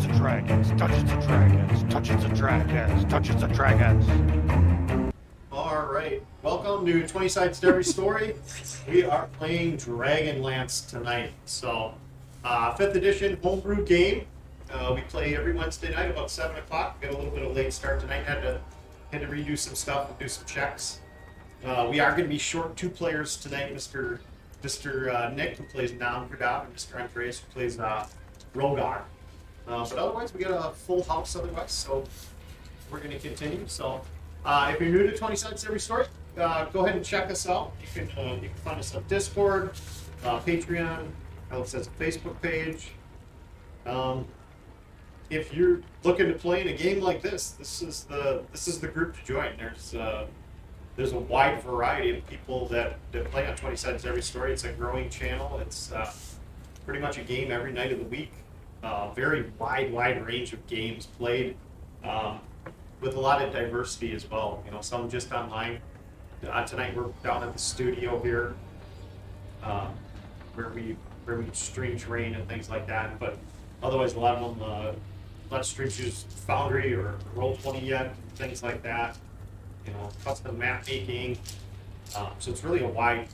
Dungeons and Dragons, Dungeons and Dragons, Dungeons and Dragons, Dungeons and Dragons. All right, welcome to 20 Sides to Every Story. We are playing Dragonlance tonight. So, 5th edition homebrew game. We play every Wednesday night about 7 o'clock. Got a little bit of a late start tonight. Had to redo some stuff and do some checks. We are going to be short 2 players tonight. Mr. Nick, who plays Namgradov, and Mr. Andreas, who plays Rogar. But otherwise, we got a full house otherwise, so we're going to continue. So, if you're new to 20 Sides to Every Story, go ahead and check us out. You can find us on Discord, Patreon, Alex has a Facebook page. If you're looking to play in a game like this, this is the group to join. There's a wide variety of people that play on 20 Sides to Every Story. It's a growing channel. It's pretty much a game every night of the week. Very wide range of games played, with a lot of diversity as well. You know, some just online. Tonight we're down at the studio here, where we stream terrain and things like that. But otherwise, a lot of streams use Foundry or Roll20 yet, things like that. You know, custom map making. So it's really a wide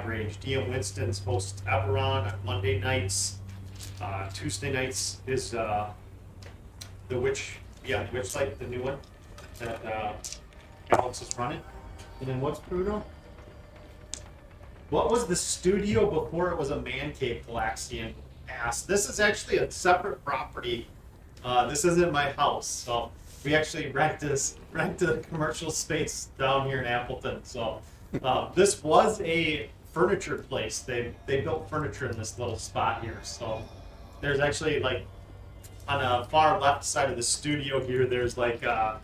range. DM Winston's hosts Eberron on Monday nights. Tuesday nights is the Witch Site, the new one that Alex is running. And then what's Bruno? What was the studio before it was a man cave? Galaxian asked. This is actually a separate property. This isn't my house, so we actually rent a commercial space down here in Appleton. So this was a furniture place. They built furniture in this little spot here. So there's actually, like, on the far left side of the studio here, there's like a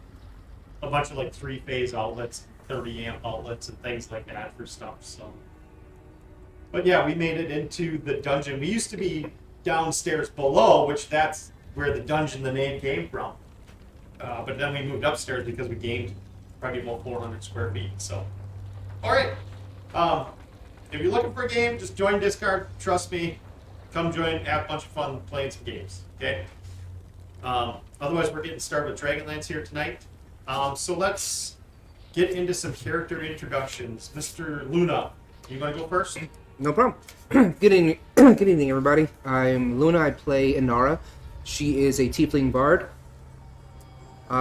bunch of like 3-phase outlets, 30 amp outlets, and things like that for stuff. So, but yeah, we made it into the dungeon. We used to be downstairs below, which that's where the dungeon, the name, came from. But then we moved upstairs because we gained probably about 400 square feet. So, all right. If you're looking for a game, just join Discord. Trust me. Come join, have a bunch of fun playing some games, okay? Otherwise, we're getting started with Dragonlance here tonight. So let's get into some character introductions. Mr. Luna, you want to go first? No problem. Good evening, everybody. I'm Luna. I play Inara. She is a tiefling bard.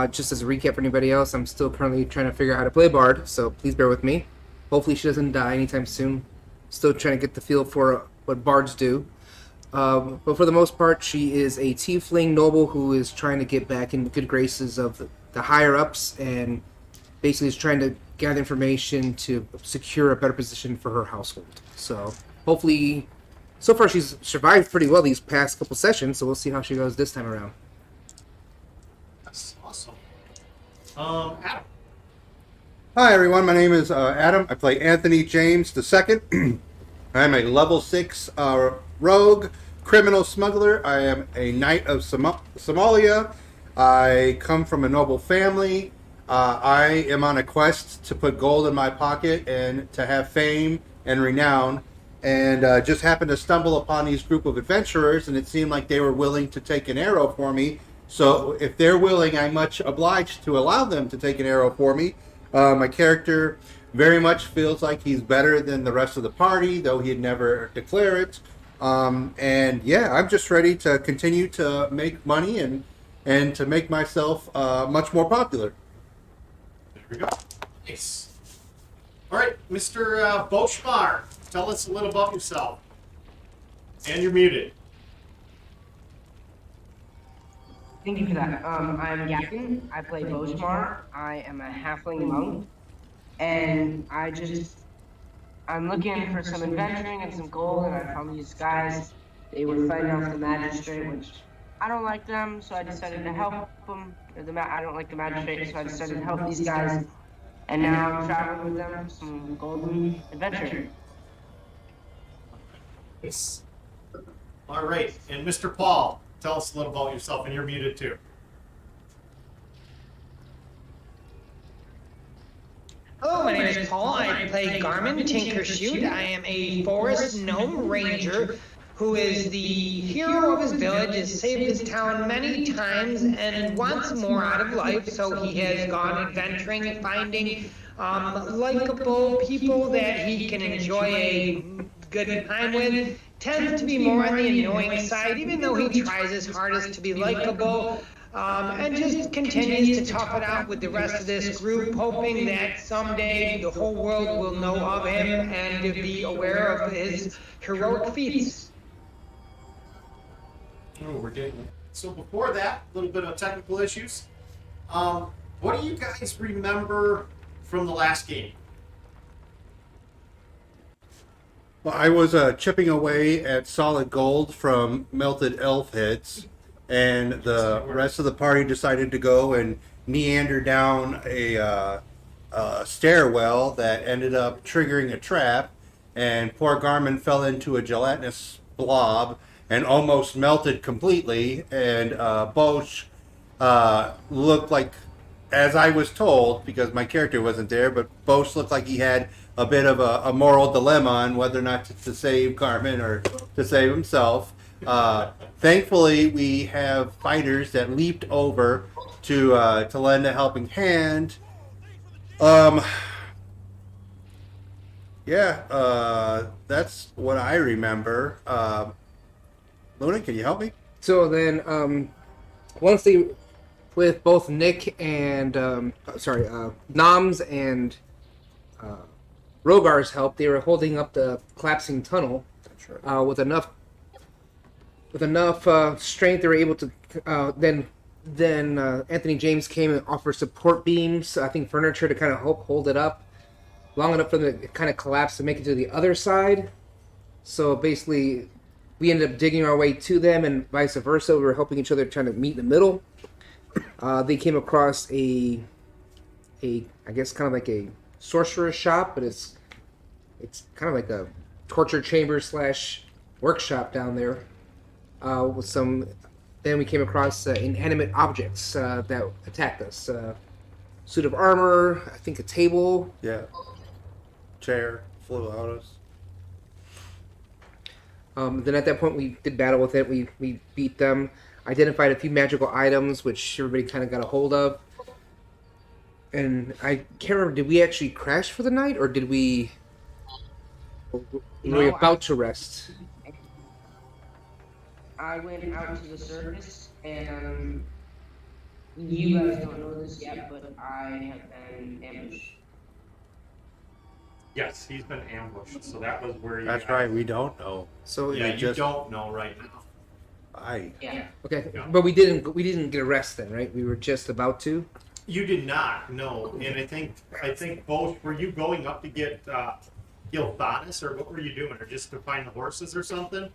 Just as a recap for anybody else, I'm still currently trying to figure out how to play bard, so please bear with me. Hopefully she doesn't die anytime soon. Still trying to get the feel for what bards do. But for the most part, she is a tiefling noble who is trying to get back in the good graces of the higher-ups and basically is trying to gather information to secure a better position for her household. So hopefully, so far she's survived pretty well these past couple sessions, so we'll see how she goes this time around. That's awesome. Adam. Hi everyone, my name is Adam. I play Anthony James II. I'm a level 6 rogue, criminal smuggler. I am a knight of Somalia. I come from a noble family. I am on a quest to put gold in my pocket and to have fame and renown. And just happened to stumble upon these group of adventurers, and it seemed like they were willing to take an arrow for me. So if they're willing, I'm much obliged to allow them to take an arrow for me. My character very much feels like he's better than the rest of the party, though he'd never declare it. And yeah, I'm just ready to continue to make money and to make myself much more popular. There we go. Nice. All right, Mr. Boschmar, tell us a little about yourself. And you're muted. Thank you for that. I'm Gavin. I play Boschmar. I am a halfling monk. And I'm looking for some adventuring and some gold, and I found these guys. They were fighting off the Magistrate, which I don't like them, so I decided to help them. I don't like the Magistrate, so I decided to help these guys. And now I'm traveling with them for some golden adventure. Yes. All right, and Mr. Paul, tell us a little about yourself, and you're muted too. Hello, my name is Paul. I play Garmin Tinkershoot. I am a forest gnome ranger who is the hero of his village, has saved his town many times and wants more out of life, so he has gone adventuring, finding likable people that he can enjoy a good time with. Tends to be more on the annoying side, even though he tries his hardest to be likable. And just continues to tough it out with the rest of this group, hoping that someday the whole world will know of him and be aware of his heroic feats. Oh, we're getting. So before that, a little bit of technical issues. What do you guys remember from the last game? Well, I was chipping away at solid gold from melted elf hits, and the rest of the party decided to go and meander down a stairwell that ended up triggering a trap, and poor Garmin fell into a gelatinous blob and almost melted completely, and Bosch looked like, as I was told, because my character wasn't there, but Bosch looked like he had a bit of a moral dilemma on whether or not to save Carmen or to save himself. Thankfully, we have fighters that leaped over to lend a helping hand. That's what I remember. Luna, can you help me? So then, once they, with both Nick and Noms and Rogar's help, they were holding up the collapsing tunnel. That's right. With enough strength, they were able to. Then Anthony James came and offered support beams. I think furniture to kind of hold it up long enough for them to kind of collapse to make it to the other side. So basically, we ended up digging our way to them, and vice versa. We were helping each other, trying to meet in the middle. They came across I guess kind of like a sorcerer's shop, but it's kind of like a torture chamber / workshop down there. With some, then we came across inanimate objects that attacked us. Suit of armor, I think a table. Yeah. Chair flew out us. Then at that point we did battle with it. We beat them. Identified a few magical items, which everybody kind of got a hold of. And I can't remember, did we actually crash for the night, or did we... were we about to rest? I went out to the surface, and you guys don't know this yet, but I have been ambushed. Yes, he's been ambushed, so that was where you That's guys- right, we don't know. So Yeah, you just- don't know right now. Yeah. okay, Yeah. but we didn't get arrested, then, right? We were just about to. You did not, no. And I think both, were you going up to get Gilthanis, or what were you doing? Or just to find the horses or something?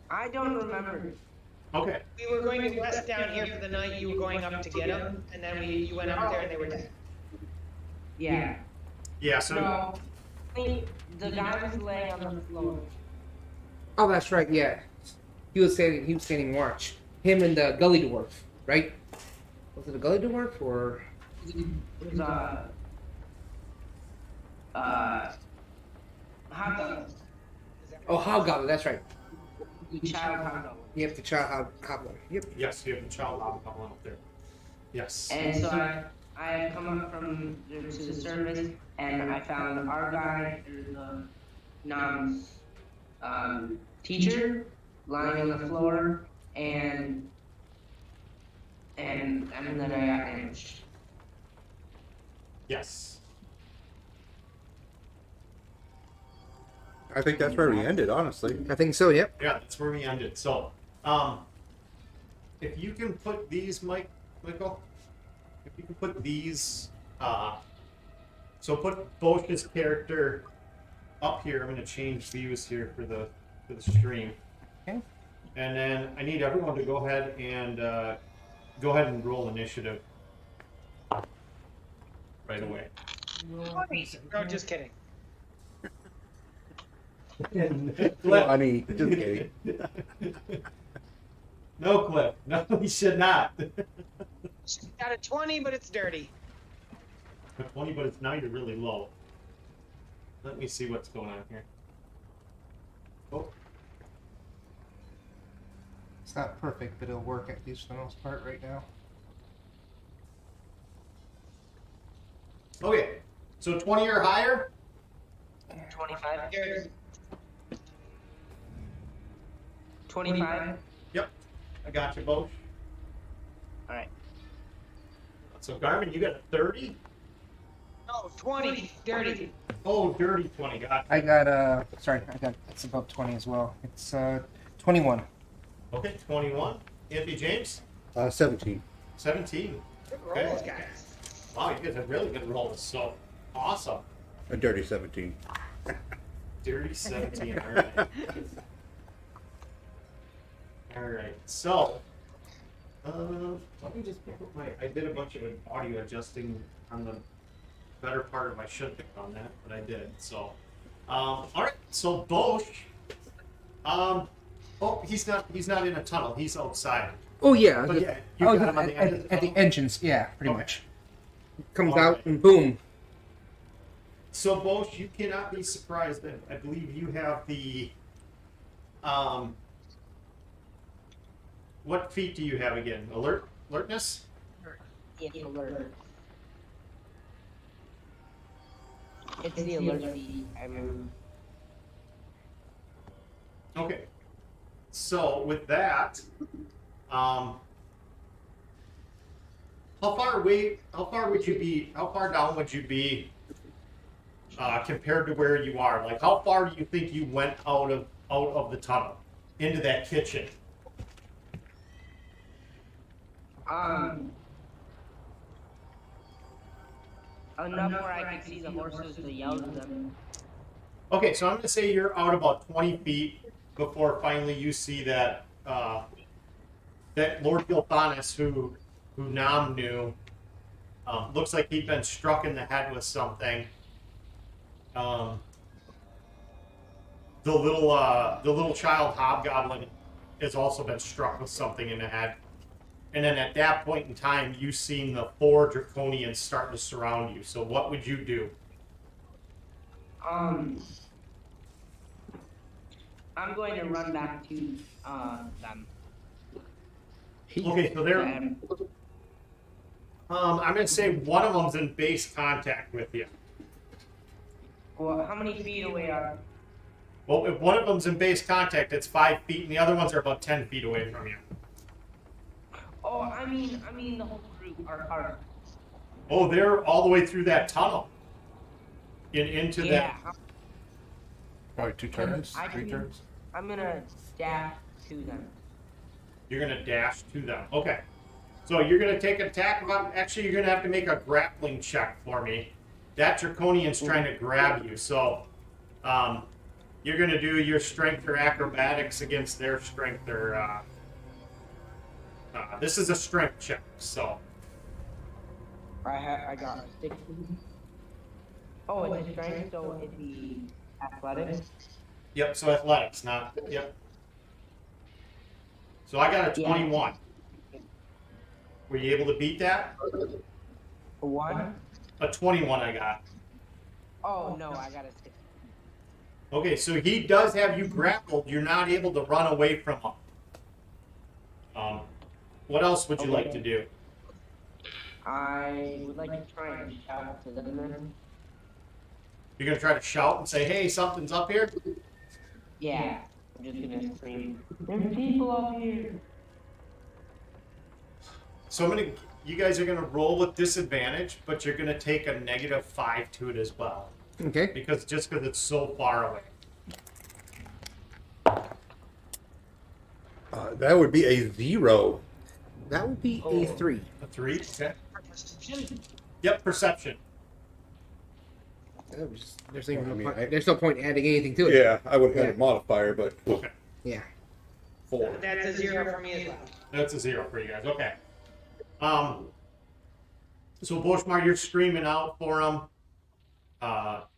I don't remember. Okay. We were going to rest down here for the night. You were going up to get them, and then you went up there and they were dead. Yeah. Yeah, so No. The guy was laying on the floor. Oh, that's right. Yeah, he was standing watch. Him and the gully dwarf, right? Was it a gully dwarf or? It was hot dog. Oh, hobgoblin. That's right. The child hot dog. Yep, the child hobgoblin. Yep. yes, you have the child hobgoblin up there. Yes. And so I had come up to the surface, and I found our guy and the Nom's teacher lying on the floor, and then I got ambushed. Yes. I think that's where we ended, honestly. I think so. Yep. Yeah, that's where we ended. So, if you can put these, Michael, if you can put these, so put Bosch's character up here. I'm going to change views here for the stream. Okay. And then I need everyone to go ahead and roll initiative right away. No, just kidding. Funny. Just kidding. No, Cliff. No, you should not. Got a 20, but it's dirty. 20, but it's now you're really low. Let me see what's going on here. Oh, It's not perfect, but it'll work at least for the most part right now. Okay, so 20 or higher. 25. 25. Yep, I got you both. All right. So Garmin, you got a 30. No, 20, dirty. Oh, dirty 20. Got you. I got it's above 20 as well. It's 21. Okay, 21. Anthony James, 17. 17. Good Okay. rolls, guys. Wow, you guys have really good rolls. So awesome. A dirty 17. Dirty 17. All right. All right. So, let me just pick up I did a bunch of audio adjusting on the better part of I shouldn't have done that, but I did. So, all right. So Bosch, oh, he's not in a tunnel. He's outside. Oh yeah, But yeah, you oh, got him on the end of the at the tunnel? entrance. Yeah, pretty Okay. much. Comes All out right. and boom. So Bosch, you cannot be surprised that I believe you have the what feat do you have again? Alertness? It's alert. It's the alert feed. I mean, Okay. So with that, how far down would you be compared to where you are? Like how far do you think you went out of the tunnel into that kitchen? enough where I could see the horses to yell at them. Okay, so I'm going to say you're out about 20 feet before finally you see that that Lord Gilthanis, who Nam knew, looks like he'd been struck in the head with something. The little child hobgoblin has also been struck with something in the head. And then at that point in time, you've seen the 4 Draconians start to surround you. So what would you do? I'm going to run back to them. Okay, so they're. And I'm going to say one of them's in base contact with you. well, how many feet away are? Well, if one of them's in base contact, it's 5 feet, and the other ones are about 10 feet away from you. Oh, I mean the whole group are. Oh, they're all the way through that tunnel. Into Yeah, Probably 2 turns, I 3 can- turns. I'm gonna dash to them. You're going to dash to them. Okay. So you're going to take an attack. Actually, you're going to have to make a grappling check for me. That Draconian's trying to grab you. So you're going to do your strength or acrobatics against their strength or. This is a strength check. So. I got 60. Oh, it's a strength, so it'd be athletics. Yep. So athletics, not. Yep. So I got a 21. Were you able to beat that? A 1? A 21 I got. Oh no, I got a 6. Okay, so he does have you grappled. You're not able to run away from him. What else would you like to do? I would like to try and shout to them then. You're going to try to shout and say, hey, something's up here? Yeah, I'm just gonna scream. There's people up here. So you guys are going to roll with disadvantage, but you're going to take a -5 to it as well. Okay. Because it's so far away. That would be a 0. That would be a 3. A 3? Okay. Yep, perception. There's no I mean, point, there's no point adding anything to it. Yeah, I would have had Yeah. a modifier, but Okay. Yeah. 4. That's a 0 for me as well. That's a 0 for you guys. Okay. So Boschmar, you're screaming out for him.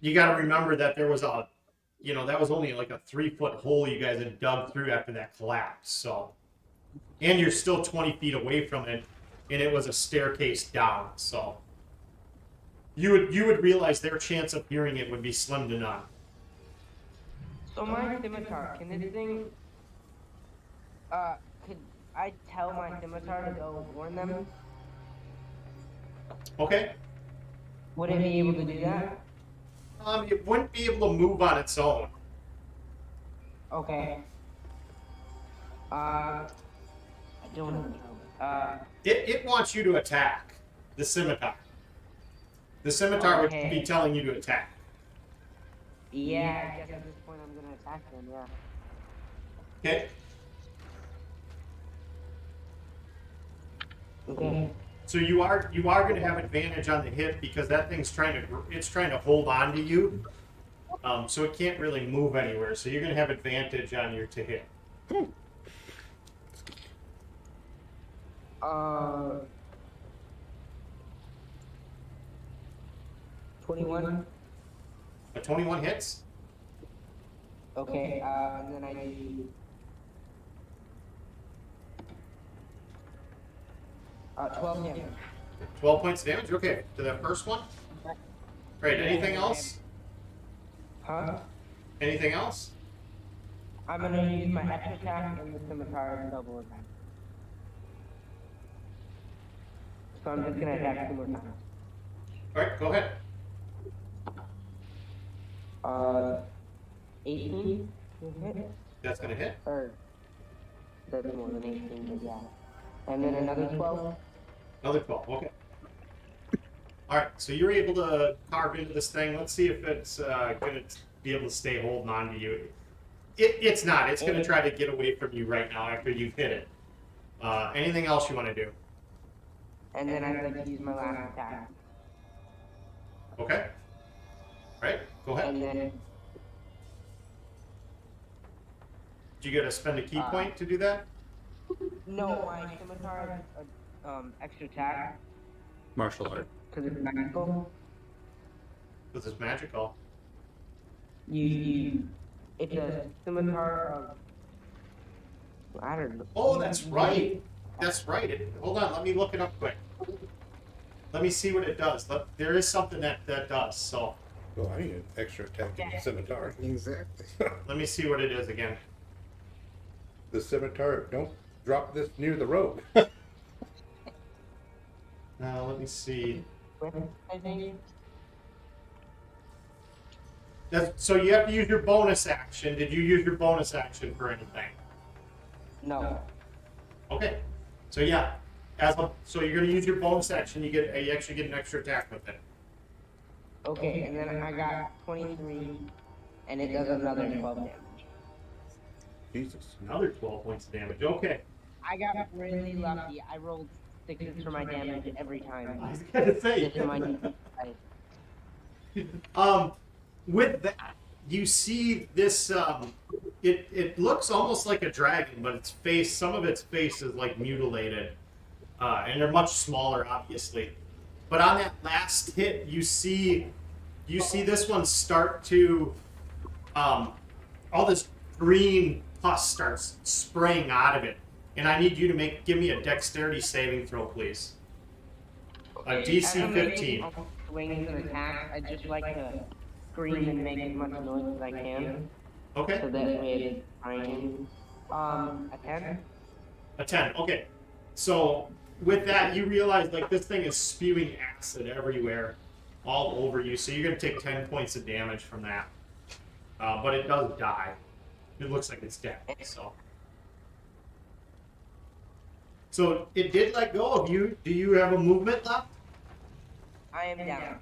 You got to remember that there was that was only like a 3-foot hole you guys had dug through after that collapse. So, and you're still 20 feet away from it, and it was a staircase down. So, you would realize their chance of hearing it would be slim to none. So my scimitar, can this thing, I tell my scimitar to go warn them? Okay. Would it be able to do that? It wouldn't be able to move on its own. Okay. I don't know. It wants you to attack the scimitar. The scimitar would Okay. be telling you to attack. Yeah, I guess at this point I'm gonna attack them, yeah. Okay. Okay. So you are going to have advantage on the hit because that thing's trying to hold on to you. So it can't really move anywhere. So you're going to have advantage on your to hit. 21. A 21 hits. Okay, and then I do 12 damage. 12 points of damage. Okay, to that first one. Great. Anything else? Huh? Anything else? I'm gonna use my extra attack and the scimitar double attack. So I'm just gonna attack 2 more times. All right, go ahead. 18 to hit? That's going to hit. Or that's more than 18, but yeah. And then another 12. Another 12. Okay. All right, so you're able to carve into this thing. Let's see if it's going to be able to stay holding on to you. It's not. It's going to try to get away from you right now after you've hit it. Anything else you want to do? And then I'd like to use my last attack. Okay. All right, go ahead. And then Do you got to spend a key point to do that? no, my scimitar has extra attack Martial art. because it's magical. This is magical. It's a scimitar of I don't know. Oh, that's right. That's right. Hold on, let me look it up quick. Let me see what it does. There is something that does. So Well, I need an extra attack in the scimitar. Exactly. let me see what it is again. The scimitar, don't drop this near the rogue. Now let me see. I think. So you have to use your bonus action. Did you use your bonus action for anything? No. Okay. So yeah, so you're gonna use your bonus action. You actually get an extra attack with it. Okay, and then I got 23, and it does another 12 damage. Jesus. Another 12 points of damage. Okay. I got really lucky. I rolled 6s for my damage every I time. was gonna say. Just for my With that, you see this. It looks almost like a dragon, but some of its face is like mutilated, and they're much smaller, obviously. But on that last hit, you see this one start to, all this green pus starts spraying out of it, and I need you to give me a dexterity saving throw, please. A DC 15. Swings and attacks. I just like to scream and make as much noise as I can. Okay. So that way it's fine. A 10? A 10. Okay. So with that, you realize like this thing is spewing acid everywhere, all over you. So you're gonna take 10 points of damage from that. But it does die. It looks like it's dead. So it did let go of you. Do you have a movement left? I am down.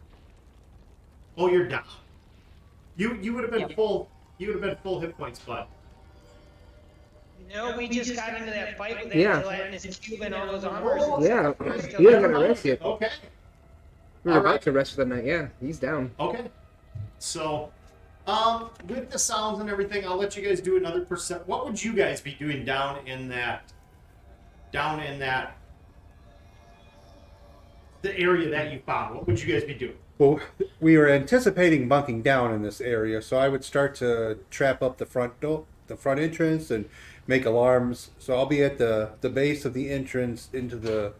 Oh, you're down. You would have been Yep. full. You would have been full hit points, bud. No, we just got into that fight with Yeah. that gelatinous cube and all those armors. Yeah, We're still you haven't there. got a rest yet. Okay. We were All about right. to rest for the night. Yeah, he's down. Okay. So, with the sounds and everything, I'll let you guys do another percent. What would you guys be doing down in that, the area that you found? What would you guys be doing? Well, we were anticipating bunking down in this area, so I would start to trap up the front door, the front entrance, and make alarms. So I'll be at the base of the entrance into the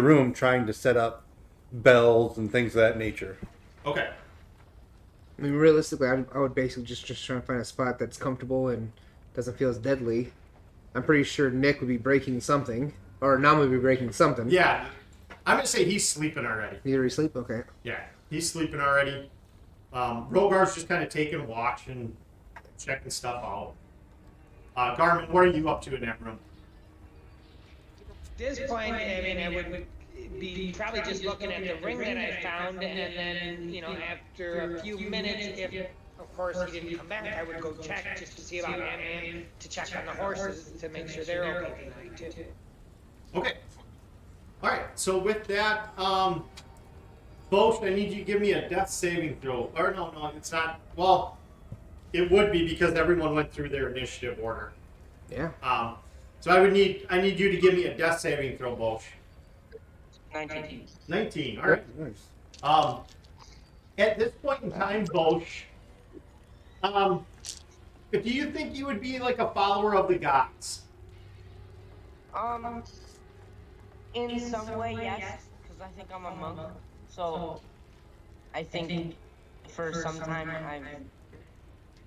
room, trying to set up bells and things of that nature. Okay. I mean, realistically, I would basically just try to find a spot that's comfortable and doesn't feel as deadly. I'm pretty sure Nick would be breaking something, or Nam would be breaking something. Yeah, I'm gonna say he's sleeping already. Neither is sleep. Okay. Yeah, he's sleeping already. Rogar's just kind of taking watch and checking stuff out. Garmin, what are you up to in that room? At this point, I mean, I would be probably just looking at the ring that I found, and then, you know, after a few minutes, if, of course, he didn't come back, I would go check just to see about Ant-Man, to check on the horses, to make sure they're okay tonight, too. Okay. All right, so with that, Bosch, I need you to give me a death saving throw. Or no, it's not. Well, it would be because everyone went through their initiative order. Yeah. So I need you to give me a death saving throw, Bosch. 19. 19. All right. Nice. At this point in time, Bosch, do you think you would be like a follower of the gods? In some way, yes, because I think I'm a monk. So, I think for some time I've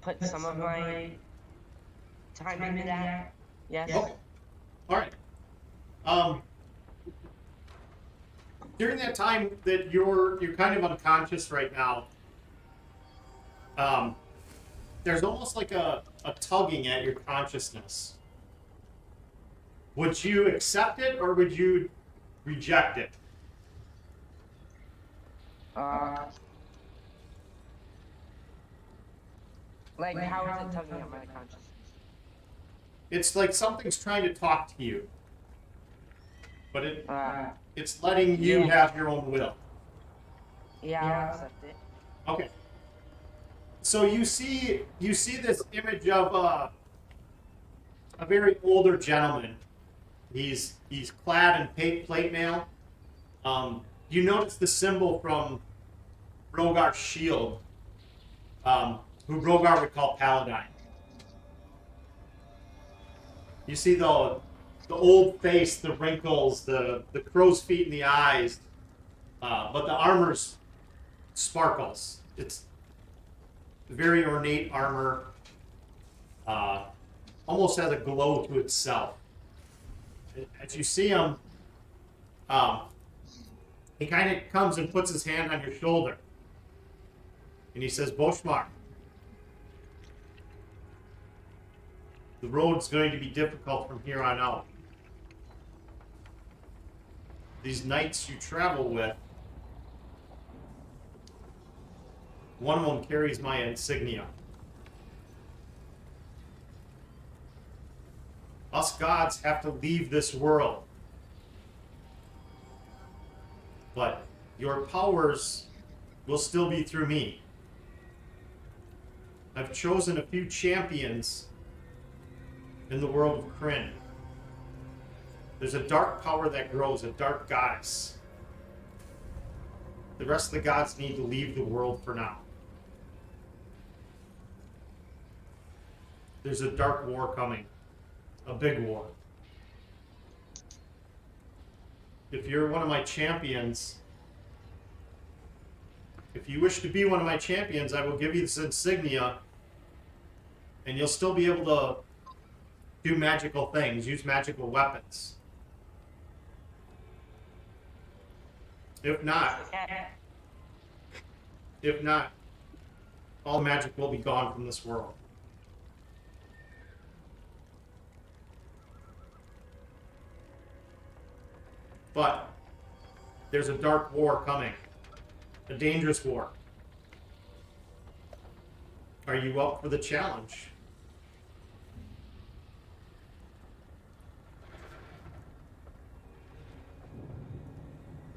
put some of my time into that. Yes. Okay. All right. During that time that you're kind of unconscious right now, there's almost like a tugging at your consciousness. Would you accept it or would you reject it? Like, how is it tugging at my consciousness? It's like something's trying to talk to you, but it's letting you Yeah. have your own will. Yeah, I'll accept it. Okay. So you see this image of a very older gentleman. He's clad in plate mail. You notice the symbol from Rogar's shield, who Rogar would call Paladine. You see the old face, the wrinkles, the crow's feet in the eyes, but the armor's sparkles. It's very ornate armor, almost has a glow to itself. As you see him, he kind of comes and puts his hand on your shoulder, and he says, "Boschmar, the road's going to be difficult from here on out. These knights you travel with, one of them carries my insignia. Us gods have to leave this world. But your powers will still be through me. I've chosen a few champions in the world of Kryn. There's a dark power that grows, a dark goddess. The rest of the gods need to leave the world for now. There's a dark war coming, a big war. If you're one of my champions, if you wish to be one of my champions, I will give you this insignia, and you'll still be able to do magical things, use magical weapons. If not, all magic will be gone from this world. But there's a dark war coming, a dangerous war. Are you up for the challenge?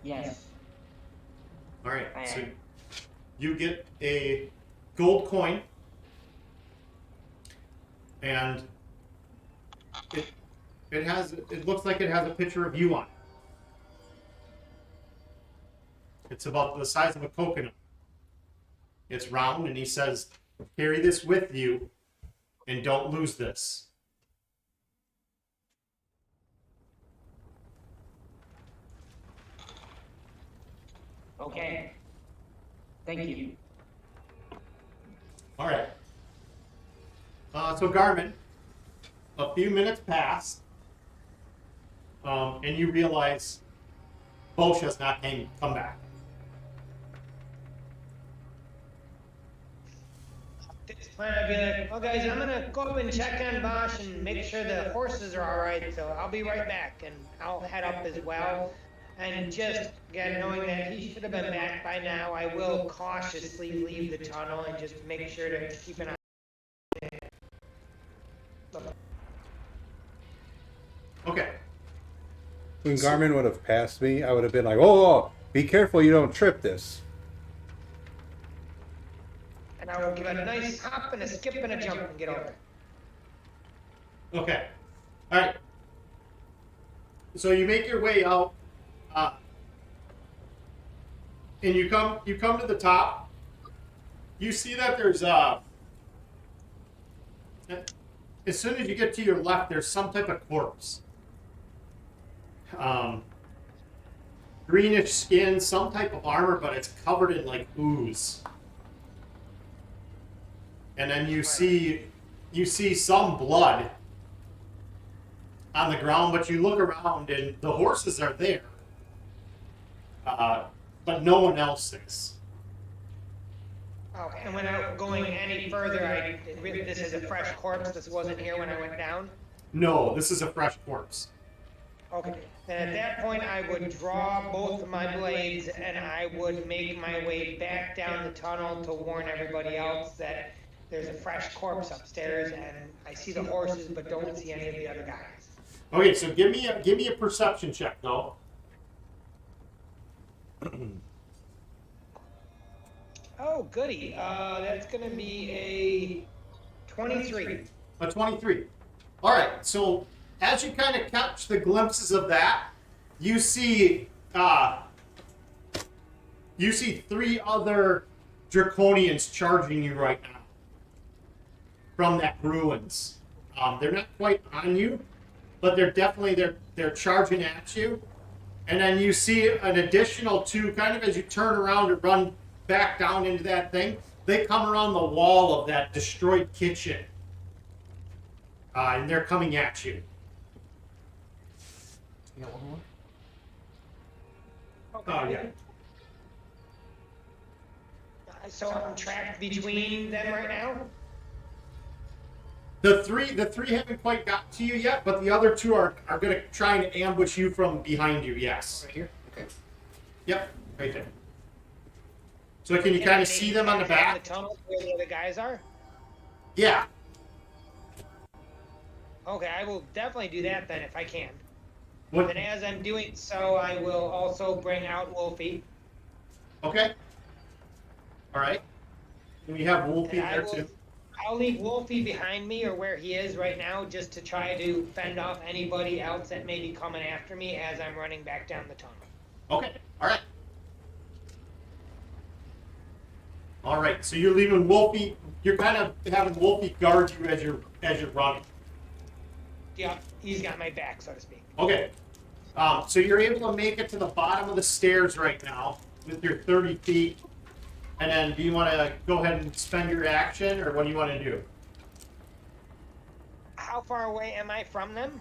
Yes. All right, I so am. you get a gold coin, and it looks like it has a picture of you on it. It's about the size of a coconut. It's round, and he says, "Carry this with you, and don't lose this." Okay. Thank you. All right. So Garmin, a few minutes pass, and you realize Bosch has not come back. At this point, I'd be like, well, guys, I'm gonna go up and check on Bosch and make sure the horses are all right. So I'll be right back, and I'll head up as well. And just again, knowing that he should have been back by now, I will cautiously leave the tunnel and just make sure to keep an eye. Okay. When Garmin would have passed me, I would have been like, "Oh, be careful you don't trip this." And I will give it a nice hop and a skip and a jump and get over. Okay. All right. So you make your way out, and you come to the top. You see that there's as soon as you get to your left, there's some type of corpse. Greenish skin, some type of armor, but it's covered in like ooze. And then you see some blood on the ground, but you look around and the horses are there, but no one else is. Okay, and without going any further, this is a fresh corpse. This wasn't here when I went down. No, this is a fresh corpse. Okay, then at that point, I would draw both of my blades and I would make my way back down the tunnel to warn everybody else that there's a fresh corpse upstairs and I see the horses but don't see any of the other guys. Okay, so give me a perception check though. Oh, goody. That's gonna be a 23. A 23. All right. So as you kind of catch the glimpses of that, you see 3 other Draconians charging you right now from that ruins. They're not quite on you, but they're definitely they're charging at you. And then you see an additional 2 kind of as you turn around and run back down into that thing. They come around the wall of that destroyed kitchen. And they're coming at you. You got one more? Okay. Oh, yeah. So I'm trapped between them right now? The three haven't quite got to you yet, but the other 2 are going to try and ambush you from behind you, yes. Right here? Okay. Yep, right there. So can you kind of see them on the back? The tunnel where the other guys are? Yeah. Okay, I will definitely do that then if I can. What? And as I'm doing so, I will also bring out Wolfie. Okay. All right. And we have Wolfie And there too. I'll leave Wolfie behind me or where he is right now just to try to fend off anybody else that may be coming after me as I'm running back down the tunnel. Okay. All right. All right. So you're leaving Wolfie. You're kind of having Wolfie guard you as you're running. Yeah, he's got my back, so to speak. Okay. So you're able to make it to the bottom of the stairs right now with your 30 feet. And then do you want to go ahead and spend your action, or what do you want to do? How far away am I from them?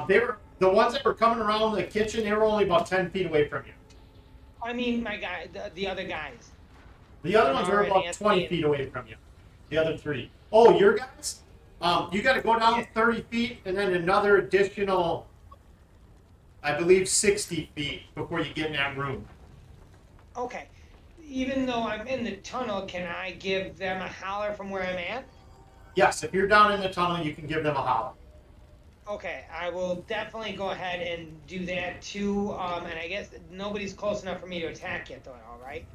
They were the ones that were coming around the kitchen. They were only about 10 feet away from you. I mean, my guy, the other guys. The other ones were about 20 feet away from you. The other 3. Oh, your guys? You got to go down 30 feet and then another additional, I believe, 60 feet before you get in that room. Okay. Even though I'm in the tunnel, can I give them a holler from where I'm at? Yes, if you're down in the tunnel, you can give them a holler. Okay, I will definitely go ahead and do that too. And I guess nobody's close enough for me to attack yet, though. All right.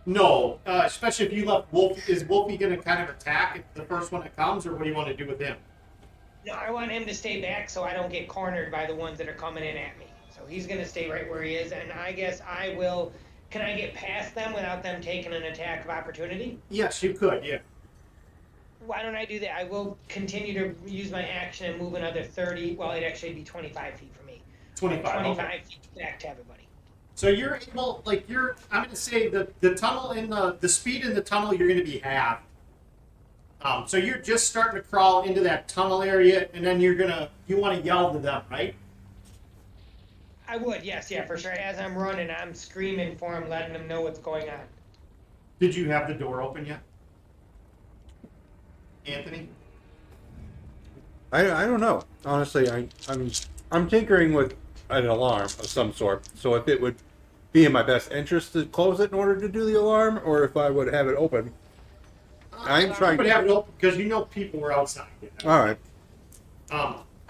No, especially if you left Wolf. Is Wolfie going to kind of attack the first one that comes, or what do you want to do with him? No, I want him to stay back so I don't get cornered by the ones that are coming in at me. So he's going to stay right where he is, and I guess I will. Can I get past them without them taking an attack of opportunity? Yes, you could. Yeah. Why don't I do that? I will continue to use my action and move another 30. Well, it'd actually be 25 feet for me. 25. 25 Okay. feet back to everybody. So you're able, like I'm going to say the tunnel in the speed in the tunnel, you're going to be half. So you're just starting to crawl into that tunnel area, and then you want to yell to them, right? I would, yes, yeah, for sure. As I'm running, I'm screaming for him, letting him know what's going on. Did you have the door open yet, Anthony? I don't know. Honestly, I'm tinkering with an alarm of some sort. So if it would be in my best interest to close it in order to do the alarm, or if I would have it open. I'm trying to have it open because you know people were outside. All right.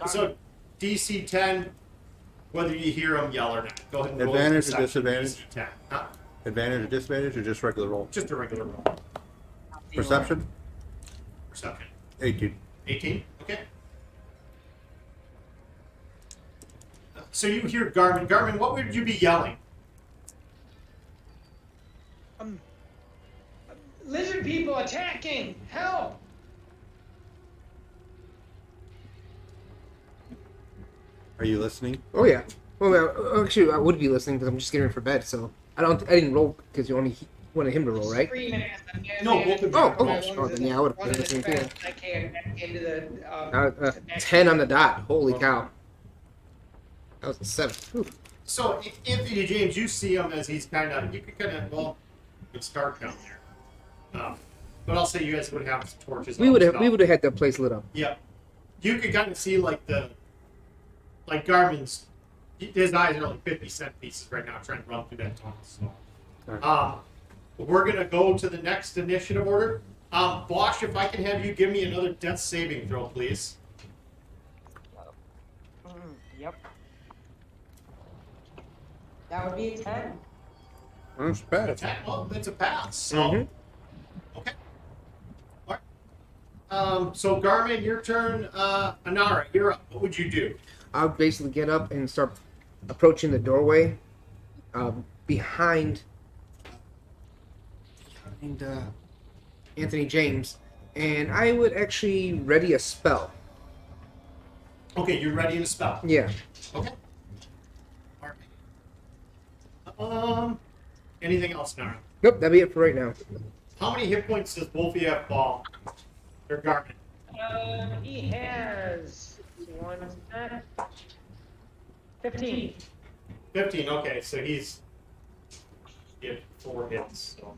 So DC 10, whether you hear them yell or not, go ahead and roll Advantage or perception, disadvantage? DC 10. Huh? Advantage or disadvantage or just regular roll? Just a regular roll. Perception? Perception. 18. 18? Okay. So you hear Garmin. Garmin, what would you be yelling? Lizard people attacking! Help! Are you listening? Oh yeah. Well, actually, I would be listening because I'm just getting ready for bed. So I didn't roll because you only wanted him to roll, right? Screaming at them. No, both of you. Oh, My okay. lungs Oh, is then yeah, I would have running done the same as thing. fast as I can back into the 10 on the dot. Holy cow. That was a 7. Whew. So Anthony James, you see him as he's you could well, it's dark down there. But I'll say you guys would have torches. We would have had that place lit up. Yeah, you could kind of see like Garmin's. His eyes are like 50-cent pieces right now, trying to run through that tunnel. So, we're gonna go to the next initiative order. Bosch, if I can have you give me another death saving throw, please. Yep. That would be a 10. That's bad. Attack. Well, it's a pass. So, okay. All right. So Garmin, your turn. Anara, you're up. What would you do? I would basically get up and start approaching the doorway behind Anthony James, and I would actually ready a spell. Okay, you're ready to spell. Yeah. Okay. All right. Anything else, Nara? Nope, that'd be it for right now. How many hit points does Wolfie have, Ball? Or Garmin? He has 15. 15. Okay, so he's get 4 hits. So.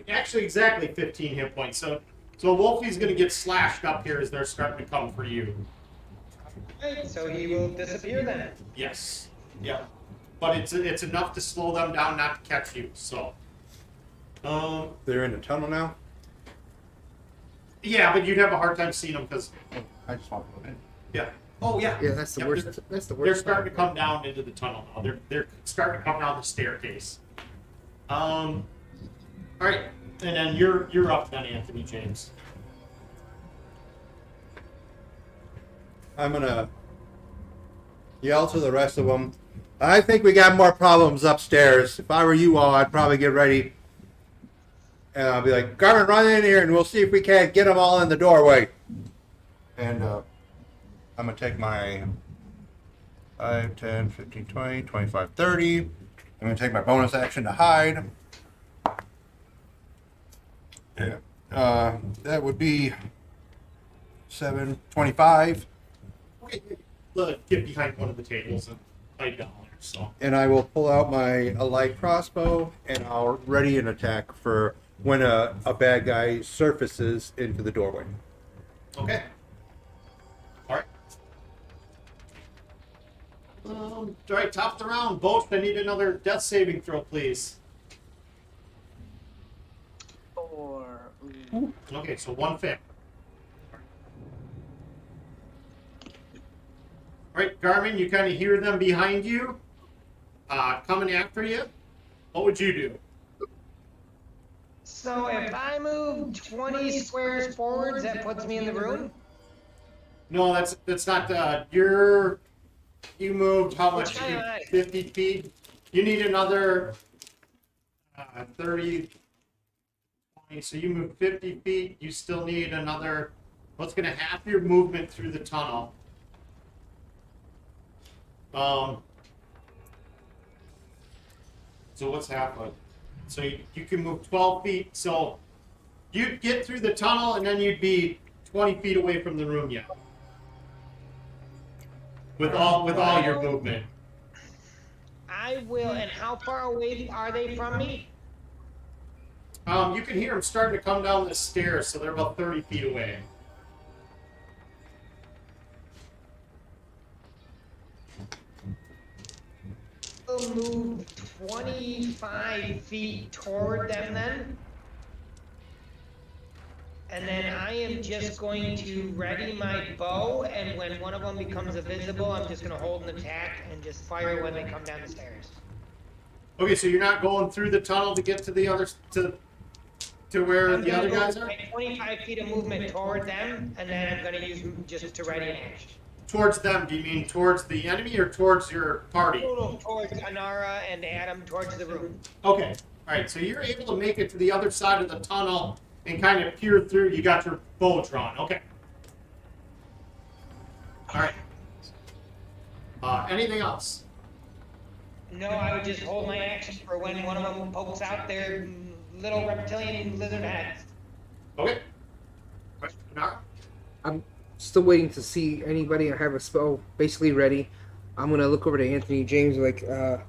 Actually exactly 15 hit points. So Wolfie's going to get slashed up here as they're starting to come for you. Right, so he will disappear then. Yes. Yeah. But it's enough to slow them down, not to catch you. So. They're in the tunnel now? Yeah, but you'd have a hard time seeing them because. I just want to go in. Yeah. Oh yeah. Yeah, that's the worst. That's the worst. They're starting to come down into the tunnel now. They're starting to come down the staircase. All right, and then you're up then, Anthony James. I'm gonna yell to the rest of them. I think we got more problems upstairs. If I were you all, I'd probably get ready. And I'll be like, Garmin, run in here and we'll see if we can't get them all in the doorway. And I'm going to take my 5, 10, 15, 20, 25, 30. I'm going to take my bonus action to hide. Yeah. That would be 7, 25. Okay, get behind one of the tables and hide down there. So. And I will pull out my light crossbow and I'll ready an attack for when a bad guy surfaces into the doorway. Okay. All right. All right, top of the round. Both, I need another death saving throw, please. 4. Okay, so 1 fail. All right, Garmin, you kind of hear them behind you, coming after you. What would you do? So if I move 20 squares forwards, that puts me in the room? No, that's not. You moved how much? Which guy? 50 feet. You need another 30. 20. So you moved 50 feet. You still need another. What's going to half your movement through the tunnel? So what's half of? So you can move 12 feet. So you'd get through the tunnel, and then you'd be 20 feet away from the room. Yeah. With all your movement. I will. And how far away are they from me? You can hear them starting to come down the stairs, so they're about 30 feet away. I'll move 25 feet toward them then. And then I am just going to ready my bow, and when one of them becomes invisible, I'm just going to hold an attack and just fire when they come down the stairs. Okay, so you're not going through the tunnel to get to the other to where the other guys are? 25 feet of movement toward them, and then I'm going to use just to ready an action. Towards them, do you mean towards the enemy or towards your party? No, towards Anara and Adam, towards the room. Okay, alright, so you're able to make it to the other side of the tunnel and kind of peer through. You got your bow drawn, okay. Alright. Anything else? No, I would just hold my action for when one of them pokes out their little reptilian lizard heads. Okay. Question, Nara? I'm still waiting to see anybody. I have a spell basically ready. I'm gonna look over to Anthony James like I'm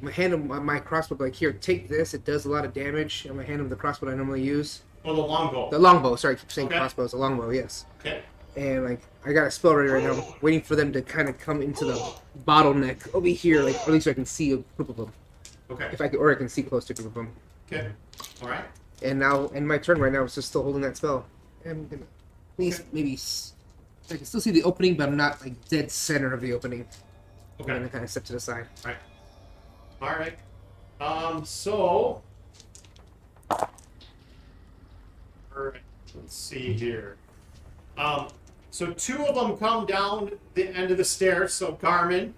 gonna hand him my crossbow, like, here, take this, it does a lot of damage. I'm gonna hand him the crossbow I normally use. Oh, the longbow. The longbow, sorry, I keep saying Okay. crossbow, it's a longbow, yes. Okay. And like I got a spell ready right now, waiting for them to kind of come into the bottleneck over here, like, or at least I can see a group of them. Okay. If I can, or I can see close to a group of them. Okay. Alright. And now, in my turn right now, it's just still holding that spell. And I'm gonna at least maybe I can still see the opening, but I'm not like dead center of the opening. Okay. I'm gonna kind of step to the side. Alright. So. Alright, let's see here. So two of them come down the end of the stairs. So, Garmin,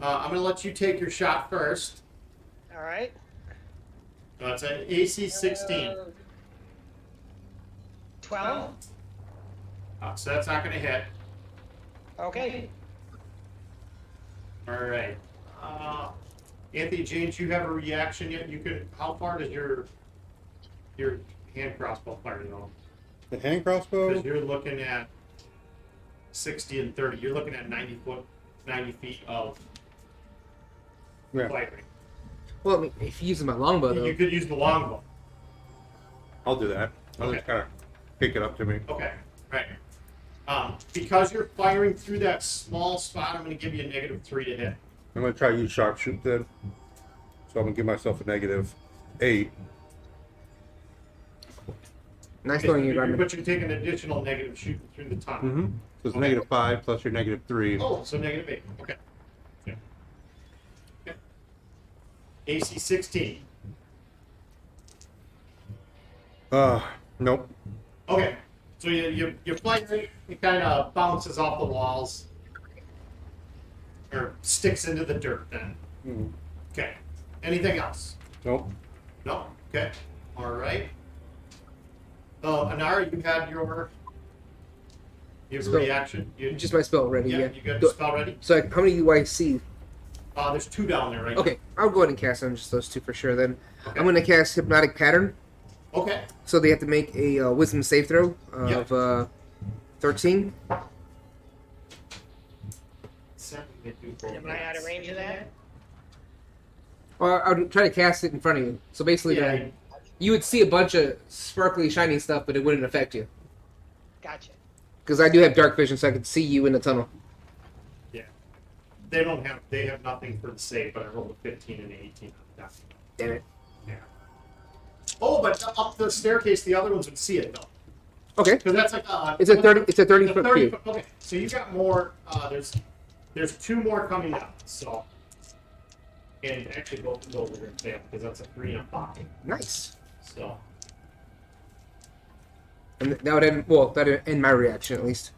I'm going to let you take your shot first. All right. It's an AC 16. 12. So that's not going to hit. Okay. Alright. Anthony James, you have a reaction yet? You could. How far does your hand crossbow fire go? The hand crossbow? Because you're looking at 60 and 30. You're looking at 90 feet of Yeah. firing. Well, I mean, if you use my longbow though, You could use the longbow. I'll do that. I'll Okay. just kind of pick it up to me. Okay, right. Because you're firing through that small spot, I'm going to give you a -3 to hit. I'm going to try to use sharpshoot then. So I'm going to give myself a -8. nice knowing you, Garmin. But you take an additional negative shooting through the tunnel. Mm-hmm. So it's Okay. -5 plus your -3. Oh, so -8. Okay. Yeah. Okay. AC 16. Nope. Okay. So you fire it kind of bounces off the walls. Or sticks into the dirt then. Mm. Okay. Anything else? Nope. No? Okay. Alright. Anara, you had your Spell. reaction. You, Just my spell ready. Yeah. You got the spell ready? So like, how many do I see? There's 2 down there right Okay, I'll go ahead and cast them, just those 2 for sure. Then Okay. I'm gonna cast Hypnotic Pattern. now. Okay. So they have to make a Wisdom save throw of 13. Am I out of range of that? Or I'll try to cast it in front of you. So basically, Yeah. you would see a bunch of sparkly, shiny stuff, but it wouldn't affect you. Gotcha. Because I do have dark vision, so I could see you in the tunnel. Yeah. They have nothing for the save, but I rolled a 15 and an 18 on that. Damn it. Yeah. Oh, but up the staircase, the other ones would see it though. Okay. Because that's like It's a 30. It's a 30 foot 30 cube. foot. Okay, so you got more. There's 2 more coming up. So, and actually both of those are going to fail because that's a 3 and a 5. Nice. So, And that would end. Well, that would end my reaction at least.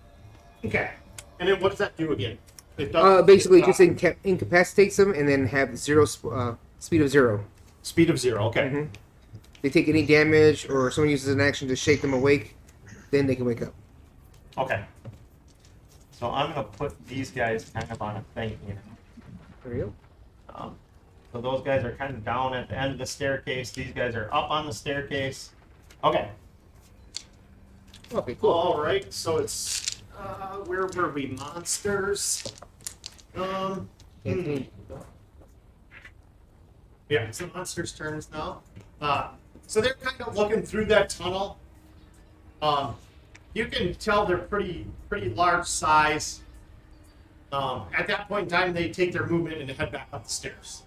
okay. And then what does that do again? It does. Basically, it, just incapacitates them and then have speed of 0. speed of 0. Okay. Mhm. They take any damage, or someone uses an action to shake them awake, then they can wake up. Okay. So I'm going to put these guys kind of on a thing here. There you go. So those guys are kind of down at the end of the staircase. These guys are up on the staircase. Okay. Okay, cool. All right. So it's where were we? Monsters. Mhm. Yeah, it's the monsters' turns now. So they're kind of looking through that tunnel. You can tell they're pretty large size. At that point in time, they take their movement and head back up the stairs.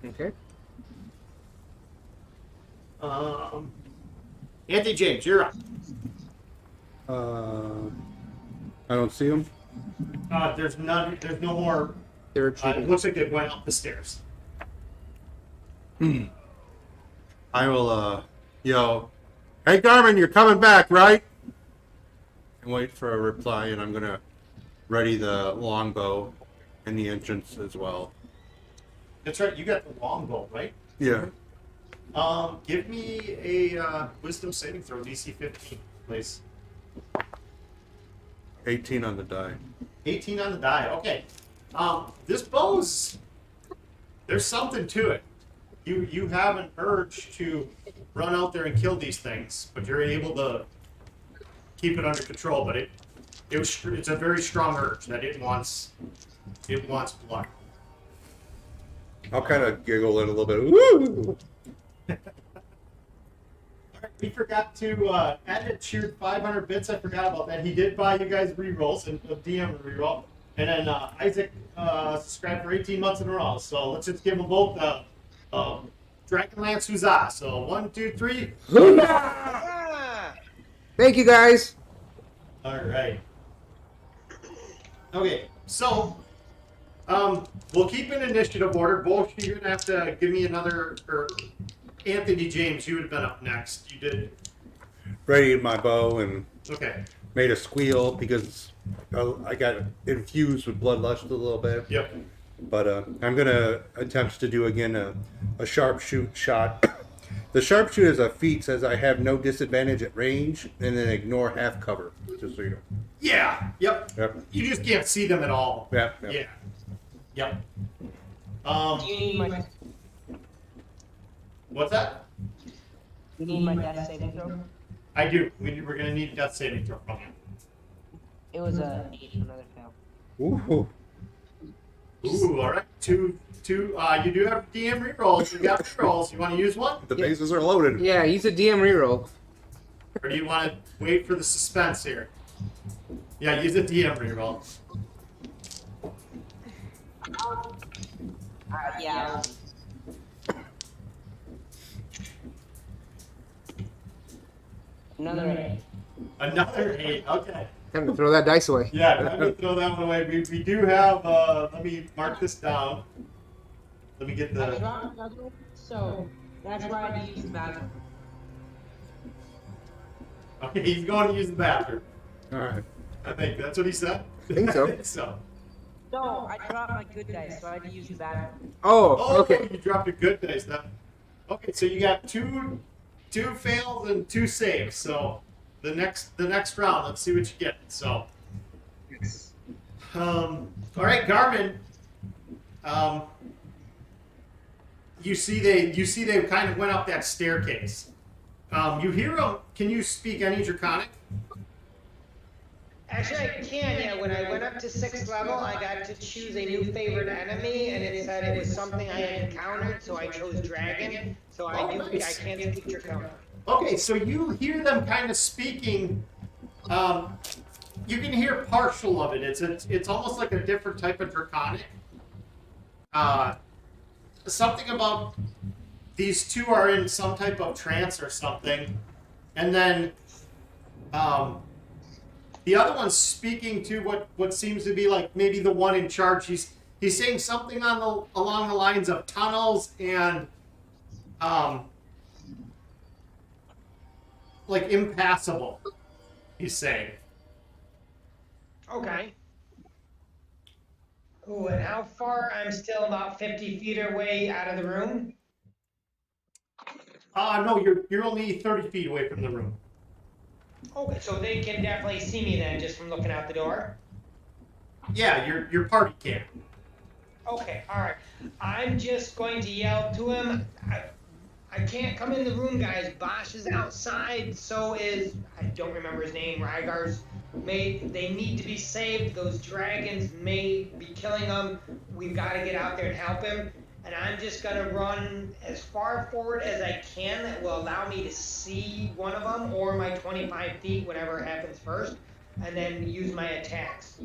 Okay. Anthony James, you're up. I don't see him. There's none. There's no more. They're It retreating. looks like they went up the stairs. I will yell, "Hey Garmin, you're coming back, right?" And wait for a reply, and I'm gonna ready the longbow and the entrance as well. That's right. You got the longbow, right? Yeah. Give me a wisdom saving throw, DC 15, please. 18 on the die. 18 on the die. Okay. This bow's there's something to it. You have an urge to run out there and kill these things, but you're able to keep it under control. But it's a very strong urge that it wants blood. I'll kind of giggle it a little bit. Woo! We forgot to Ed cheered 500 bits. I forgot about that. He did buy you guys rerolls and a DM reroll, and then Isaac subscribed for 18 months in a row. So let's just give them both Dragonlance huzzah. So 1, 2, 3. Thank you, guys. All right. Okay, so we'll keep in initiative order. Both you're gonna have to give me another. Or Anthony James, you would have been up next. You did. Readied my bow and Okay. made a squeal because I got infused with bloodlust a little bit. Yep. But I'm gonna attempt to do again a sharpshoot shot. The sharpshoot as a feat says I have no disadvantage at range, and then ignore half cover. Just so you know. Yeah. Yep. Yep. You just can't see them at all. Yep. Yeah. Yep. Do you need my What's that? death saving throw? I do. We're gonna need a death saving throw from you. It was a 8, another fail. Ooh. Ooh, all right. Two. You do have DM rerolls. You got rerolls. You want to use one, The bases are loaded. Yeah, use a DM reroll. or do you want to wait for the suspense here? Yeah, use a DM reroll. Yeah. Another 8. Another 8. Okay. Time to throw that dice away. Yeah, let me throw that one away. We do have. Let me mark this down. Let me get I the. dropped another one, so that's why I used the bathroom. Okay, he's going to use the bathroom. All right. I think that's what he said. I think so. I think so. No, I dropped my good dice, so I had to use the bathroom. Oh, Oh, okay. You dropped a good dice then. Okay, so you got two fails and 2 saves. So the next round, let's see what you get. So, all right, Garmin. You see they kind of went up that staircase. You hear them. Can you speak any Draconic? Actually, I can, yeah. When I went up to 6th level, I got to choose a new favorite enemy, and it said it was something I had encountered, so I chose Dragon. So I can't speak Draconic. Okay, so you hear them kind of speaking. You can hear partial of it. It's almost like a different type of Draconic. Something about these two are in some type of trance or something, and then the other one's speaking to what seems to be like maybe the one in charge. He's saying something along the lines of tunnels and like impassable. He's saying. Okay. Ooh, and how far? I'm still about 50 feet away out of the room. No, you're only 30 feet away from the room. Okay, so they can definitely see me then, just from looking out the door. Yeah, your party can. Okay, all right. I'm just going to yell to him. I can't come in the room, guys. Bosch is outside. So is I don't remember his name. Rygar's mate. They need to be saved. Those dragons may be killing them. We've got to get out there and help him. And I'm just gonna run as far forward as I can. That will allow me to see one of them, or my 25 feet, whatever happens first, and then use my attacks.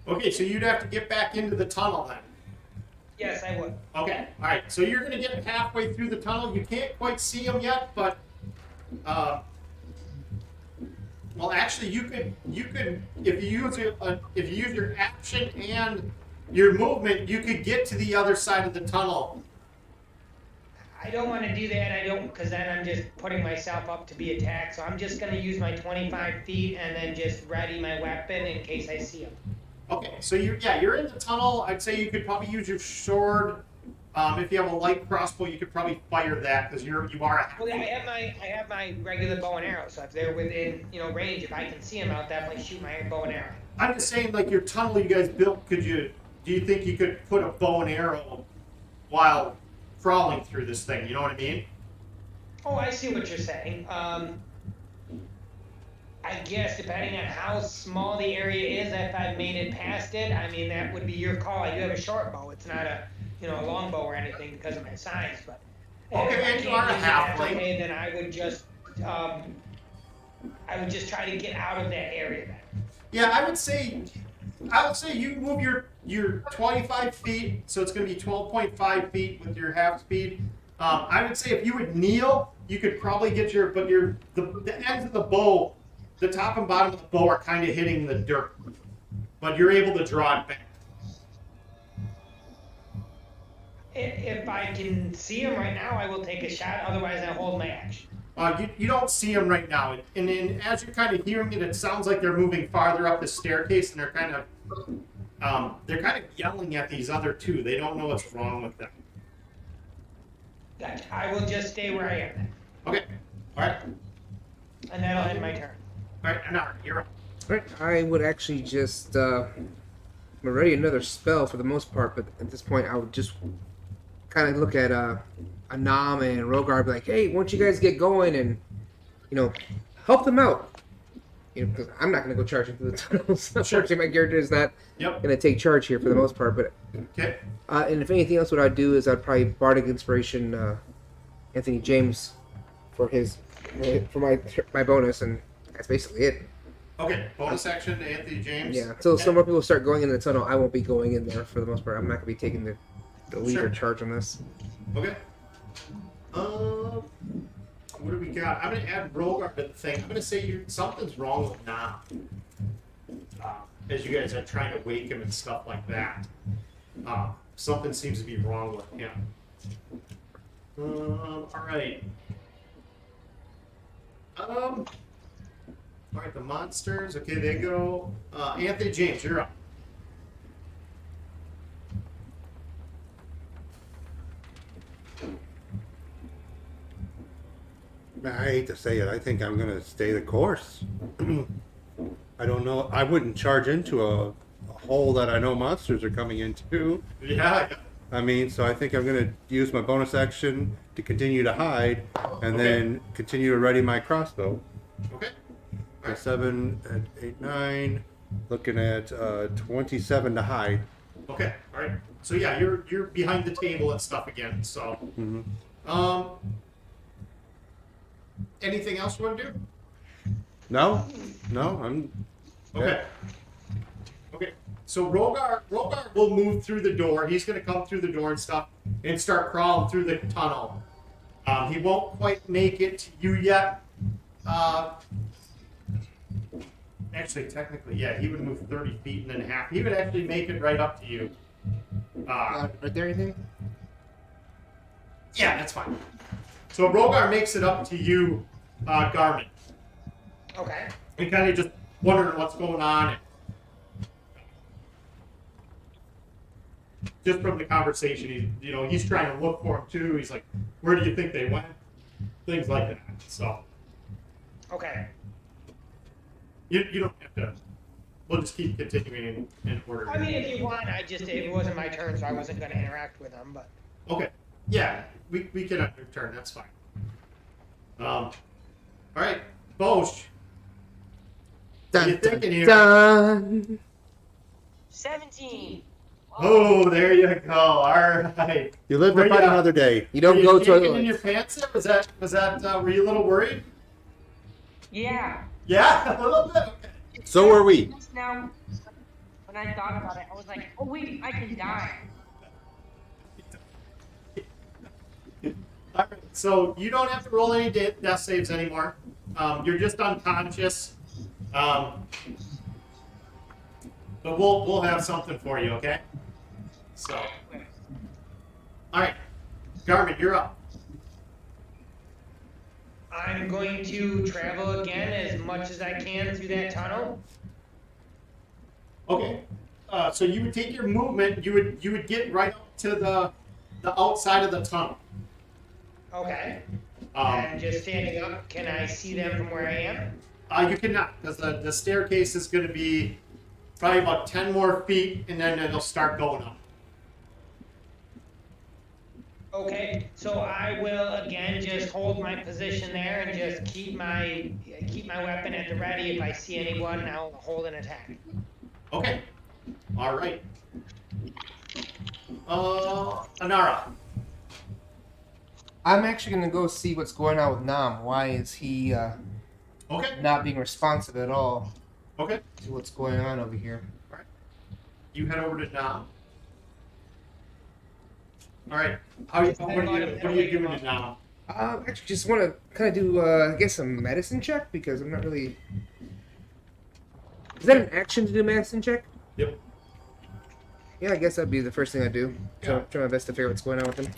Okay, so you'd have to get back into the tunnel then. Yes, I would. Okay, all right. So you're gonna get halfway through the tunnel. You can't quite see them yet, but well, actually, you could if you use your action and your movement, you could get to the other side of the tunnel. I don't want to do that. I don't, because then I'm just putting myself up to be attacked. So I'm just going to use my 25 feet and then just ready my weapon in case I see him. Okay, so you're in the tunnel. I'd say you could probably use your sword. If you have a light crossbow, you could probably fire that because you are. Well, I have my regular bow and arrow. So if they're within range, if I can see them, I'll definitely shoot my bow and arrow. I'm just saying, like your tunnel you guys built. Do you think you could put a bow and arrow while crawling through this thing? You know what I mean? Oh, I see what you're saying. I guess depending on how small the area is, if I've made it past it, I mean that would be your call. I do have a short bow. It's not a a long bow or anything because of my size. But okay, and you are a halfling. Okay, then I would just try to get out of that area then. Yeah, I would say you move your 25 feet, so it's going to be 12.5 feet with your half speed. I would say if you would kneel, you could probably get the ends of the bow, the top and bottom of the bow are kind of hitting the dirt, but you're able to draw it back. If I can see him right now, I will take a shot. Otherwise, I'll hold my action. You don't see them right now, and then as you're kind of hearing it, it sounds like they're moving farther up the staircase, and they're kind of yelling at these other two. They don't know what's wrong with them. Gotcha. I will just stay where I am then. Okay. All right. And that'll end my turn. All right, Anar, you're up. All right, I would actually just I'm ready another spell for the most part, but at this point I would just kind of look at Anam and Rogar, be like, hey, why don't you guys get going and help them out. Because I'm not going to go charge into the tunnels. Unfortunately, my character is not going to take charge here for the most part. But okay. And if anything else, what I'd do is I'd probably bardic inspiration Anthony James for my bonus, and that's basically it. Okay, bonus action to Anthony James. Yeah, until some more people start going in the tunnel, I won't be going in there for the most part. I'm not going to be taking the lead or charge on this. Okay. What do we got? I'm going to add Rogar to the thing. I'm going to say something's wrong with Nam. As you guys are trying to wake him and stuff like that. Something seems to be wrong with him. All right. All right, the monsters. Okay, they go. Anthony James, you're up. I hate to say it. I think I'm going to stay the course. I don't know. I wouldn't charge into a hole that I know monsters are coming into. Yeah. I mean, so I think I'm going to use my bonus action to continue to hide and then continue to ready my crossbow. Okay. So 7, 8, 9. Looking at 27 to hide. Okay. All right. So yeah, you're behind the table and stuff again. So. Mm-hmm. Anything else you want to do? No, I'm. Okay. Okay. So Rogar will move through the door. He's going to come through the door and stuff and start crawling through the tunnel. He won't quite make it to you yet. Actually, technically, yeah, he would move 30 feet and then a half. He would actually make it right up to you. Right there, anything? Yeah, that's fine. So Rogar makes it up to you, Garmin. Okay. And kind of just wondering what's going on. Just from the conversation, he's trying to look for him too. He's like, where do you think they went? Things like that. So. Okay. You don't have to we'll just keep continuing in order. I mean, if you want, it wasn't my turn, so I wasn't going to interact with them, but. Okay. Yeah, we can end your turn. That's fine. All right, Bosch. What are you thinking here? Dun. 17. Oh, there you go. All right. You live to fight another day. You don't Were go you to shaking in a. your pants there? Was that were you a little worried? Yeah. Yeah, a little bit. Okay. So are we. Just now, when I thought about it, I was like, oh wait, I can die. All right, so you don't have to roll any death saves anymore. You're just unconscious. But we'll have something for you, okay? So, all right, Garmin, you're up. I'm going to travel again as much as I can through that tunnel. Okay. So you would take your movement. You would get right up to the outside of the tunnel. Okay. And just standing up, can I see them from where I am? You cannot, because the staircase is going to be probably about 10 more feet, and then it'll start going up. Okay, so I will again just hold my position there and just keep my weapon at the ready. If I see anyone, I'll hold an attack. Okay. All right. Anara. I'm actually gonna go see what's going on with Nam. Why is he Okay. not being responsive at all Okay. to what's going on over here? All right. You head over to Nam. All right. What are you doing to Nam? Actually, just want to kind of do, I guess, a medicine check because I'm not really. Is that an action to do a medicine check? Yep. Yeah, I guess that'd be the first thing I do. Yeah. Try my best to figure out what's going on with him.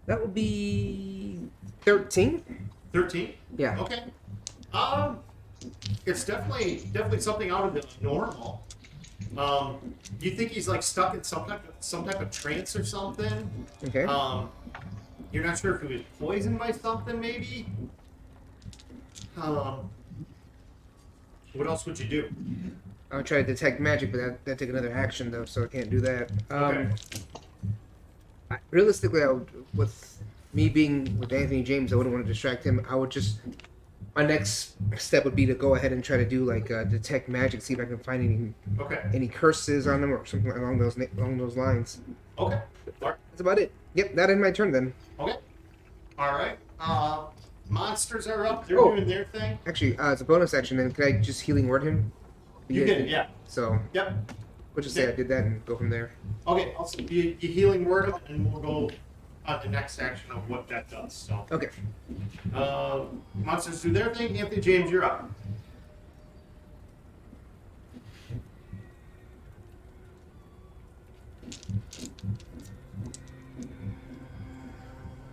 That would be 13. 13. Yeah. Okay. It's definitely something out of the normal. Do you think he's like stuck in some type of trance or something? Okay. You're not sure if he was poisoned by something, maybe. What else would you do? I would try to detect magic, but that'd take another action though, so I can't do that. Okay. Realistically, I would, with me being with Anthony James, I wouldn't want to distract him. I would just. My next step would be to go ahead and try to do like detect magic, see if I can find any curses on them or something along those lines. Okay. All right. That's about it. Yep, that is my turn then. Okay. All right. Monsters are up. They're Oh. doing their thing. Actually, it's a bonus action. Then can I just healing word him? You can, yeah. So Yep. we'll just say I did that and go from there. Okay. Also, you healing word him, and we'll go on the next action of what that does. So. Okay. Monsters do their thing. Anthony James, you're up.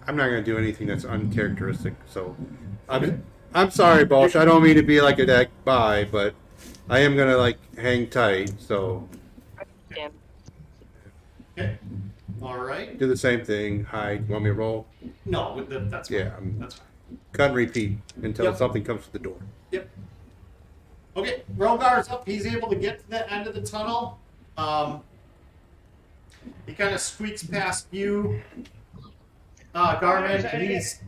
I'm not going to do anything that's uncharacteristic. So, I'm sorry, Balsh. I don't mean to be like a deck bye, but I am going to like hang tight. So, Damn. Okay. All right. do the same thing. Hide. Want me to roll? No, that's fine. Yeah. That's fine. Cut and repeat until Yep. something comes to the door. Yep. Okay, Rogar's up. He's able to get to the end of the tunnel. He kind of squeaks past you, Garmin. And he's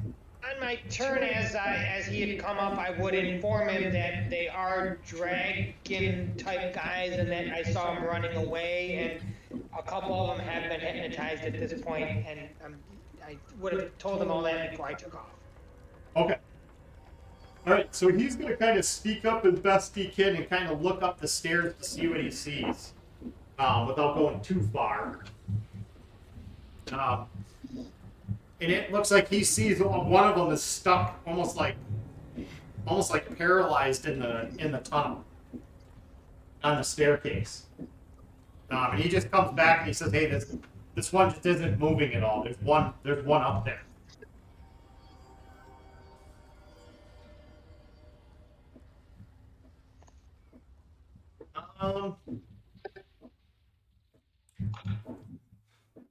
On my turn, as he had come up, I would inform him that they are dragon type guys, and that I saw him running away, and a couple of them have been hypnotized at this point, and I would have told him all that before I took off. okay. All right, so he's going to kind of speak up as best he can and kind of look up the stairs to see what he sees, without going too far. And it looks like he sees one of them is stuck, almost like paralyzed in the tunnel on the staircase. And he just comes back and he says, "Hey, this one just isn't moving at all. There's one up there."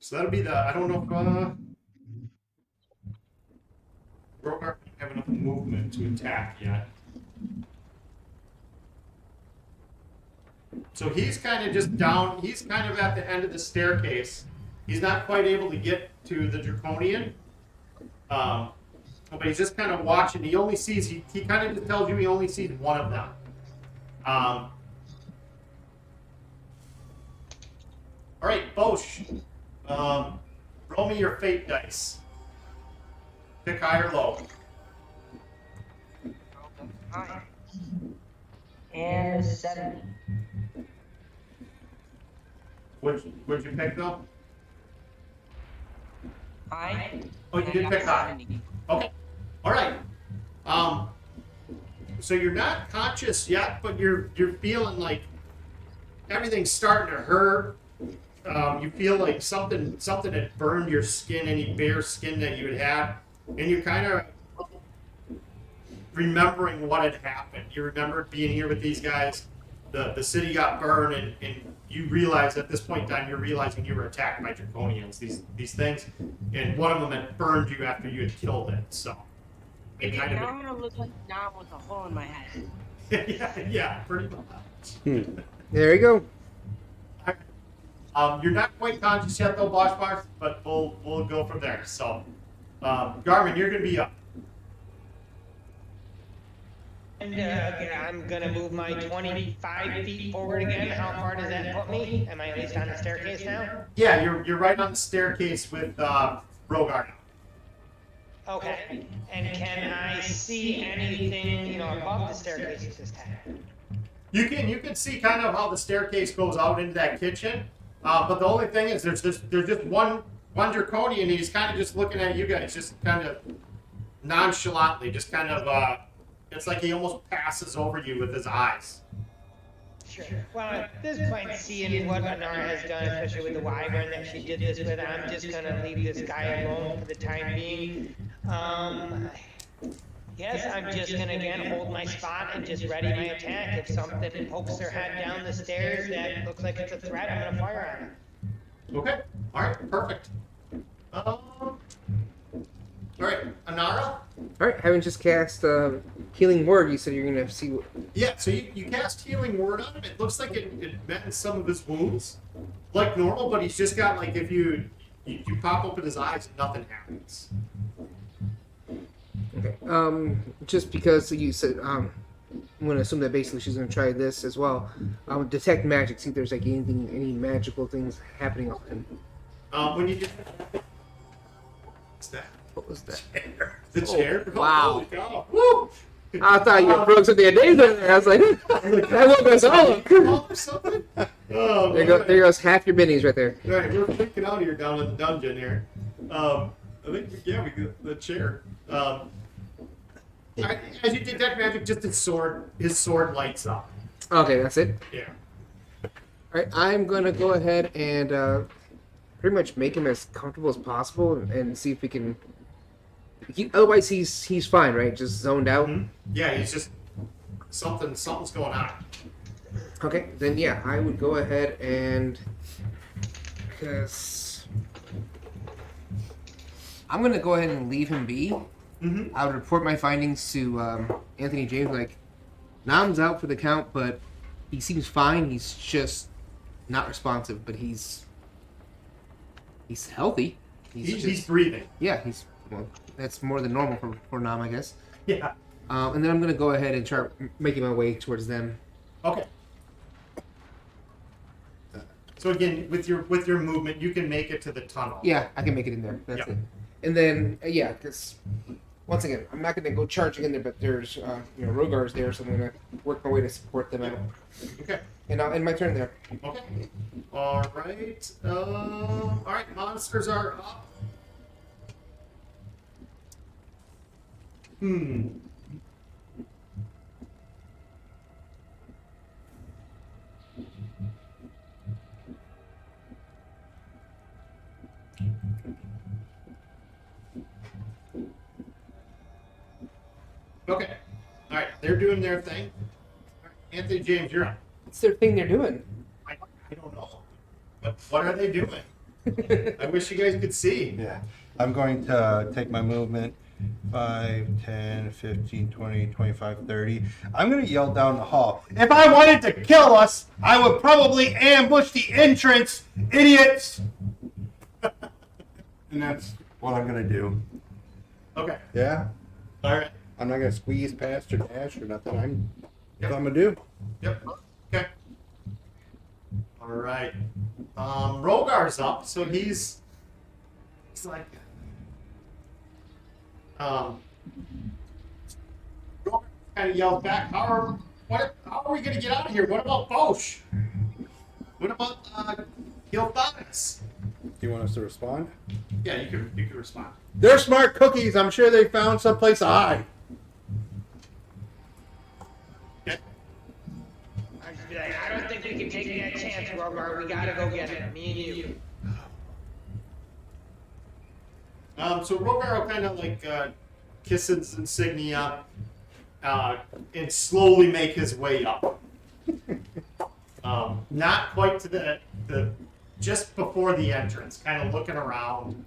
So that'll be I don't know if Rogar have enough movement to attack yet. So he's kind of just down. He's kind of at the end of the staircase. He's not quite able to get to the Draconian. But he's just kind of watching. He only sees. He kind of just tells you he only sees one of them. All right, Bosch. Roll me your fate dice. Pick high or low. High. And 70. What'd you pick though? High. Oh, you did pick high. Okay. All right. So you're not conscious yet, but you're feeling like everything's starting to hurt. You feel like something had burned your skin, any bare skin that you had, and you're kind of remembering what had happened. You remember being here with these guys. The city got burned, and you realize at this point in time, you're realizing you were attacked by Draconians, these things, and one of them had burned you after you had killed it. So it kind Now of I'm gonna look like Nam with a hole in my head. yeah, pretty much. There you go. You're not quite conscious yet, though, Bosch Mars, but we'll go from there. So, Garmin, you're gonna be up. And I'm gonna move my 25 feet forward again. How far does that put me? Am I at least on the staircase now? Yeah, you're right on the staircase with Rogard. Okay. And can I see anything, above the staircase at this time? You can see kind of how the staircase goes out into that kitchen, but the only thing is there's just one Draconian, and he's kind of just looking at you guys, just kind of nonchalantly, just kind of it's like he almost passes over you with his eyes. Sure. Well, at this point, seeing what Anara has done, especially with the wyvern that she did this with, I'm just gonna leave this guy alone for the time being. Yes, I'm just gonna again hold my spot and just ready my attack. If something pokes their head down the stairs that looks like it's a threat, I'm gonna fire on it. Okay. All right. Perfect. All right, Anara. All right, having just cast Healing Word, you said you're gonna see. Yeah, so you cast Healing Word on him. It looks like it met some of his wounds, like normal, but he's just got like if you pop open his eyes, nothing happens. Okay. Just because you said, I'm gonna assume that basically she's gonna try this as well. Detect magic. See if there's like any magical things happening on him. When you do what's that? What was that? The chair? Wow. Holy cow. Woo! I thought you broke something at days there. I was like, that woke us all up. Or something? Oh, There goes half your minis right there. All right, we're freaking out here down in the dungeon here. I think, we got the chair. As you detect magic, just his sword lights up. Okay, that's it. Yeah. All right, I'm gonna go ahead and pretty much make him as comfortable as possible and see if we can. Otherwise, he's fine, right? Just zoned out. Mm-hmm. Yeah, he's just something's going on. Okay, then yeah, I would go ahead and because I'm gonna go ahead and leave him be. Mm-hmm. I would report my findings to Anthony James. Like, Nam's out for the count, but he seems fine. He's just not responsive, but he's healthy. He's breathing. Yeah, well, that's more than normal for Nam, I guess. Yeah. And then I'm gonna go ahead and start making my way towards them. Okay. So again, with your movement, you can make it to the tunnel. Yeah, I can make it in there. That's Yep. it. And then because once again, I'm not gonna go charging in there, but there's Rogar's there, so I'm gonna work my way to support them out. Okay. And I'll end my turn there. Okay. All right. All right. Monsters are up. Okay. All right. They're doing their thing. All right, Anthony James, you're up. What's their thing they're doing? I don't know. But what are they doing? I wish you guys could see. Yeah. I'm going to take my movement 5, 10, 15, 20, 25, 30. I'm going to yell down the hall. If I wanted to kill us, I would probably ambush the entrance, idiots! And that's what I'm going to do. Okay. Yeah? All right. I'm not going to squeeze past or dash or nothing. Yep. What I'm going to do. Yep. Okay. All right. Rogar's up, so he's like, Rogar kind of yells back, how are we gonna get out of here? What about Bosch? What about Gilthanis? Do you want us to respond? Yeah, you can respond. They're smart cookies. I'm sure they found someplace to hide. Okay. I'd just be like, I don't think we can take that chance, Rogar. We gotta go get him. Me and you. So Rogar will kind of like kiss his insignia and slowly make his way up. Not quite to the just before the entrance, kind of looking around.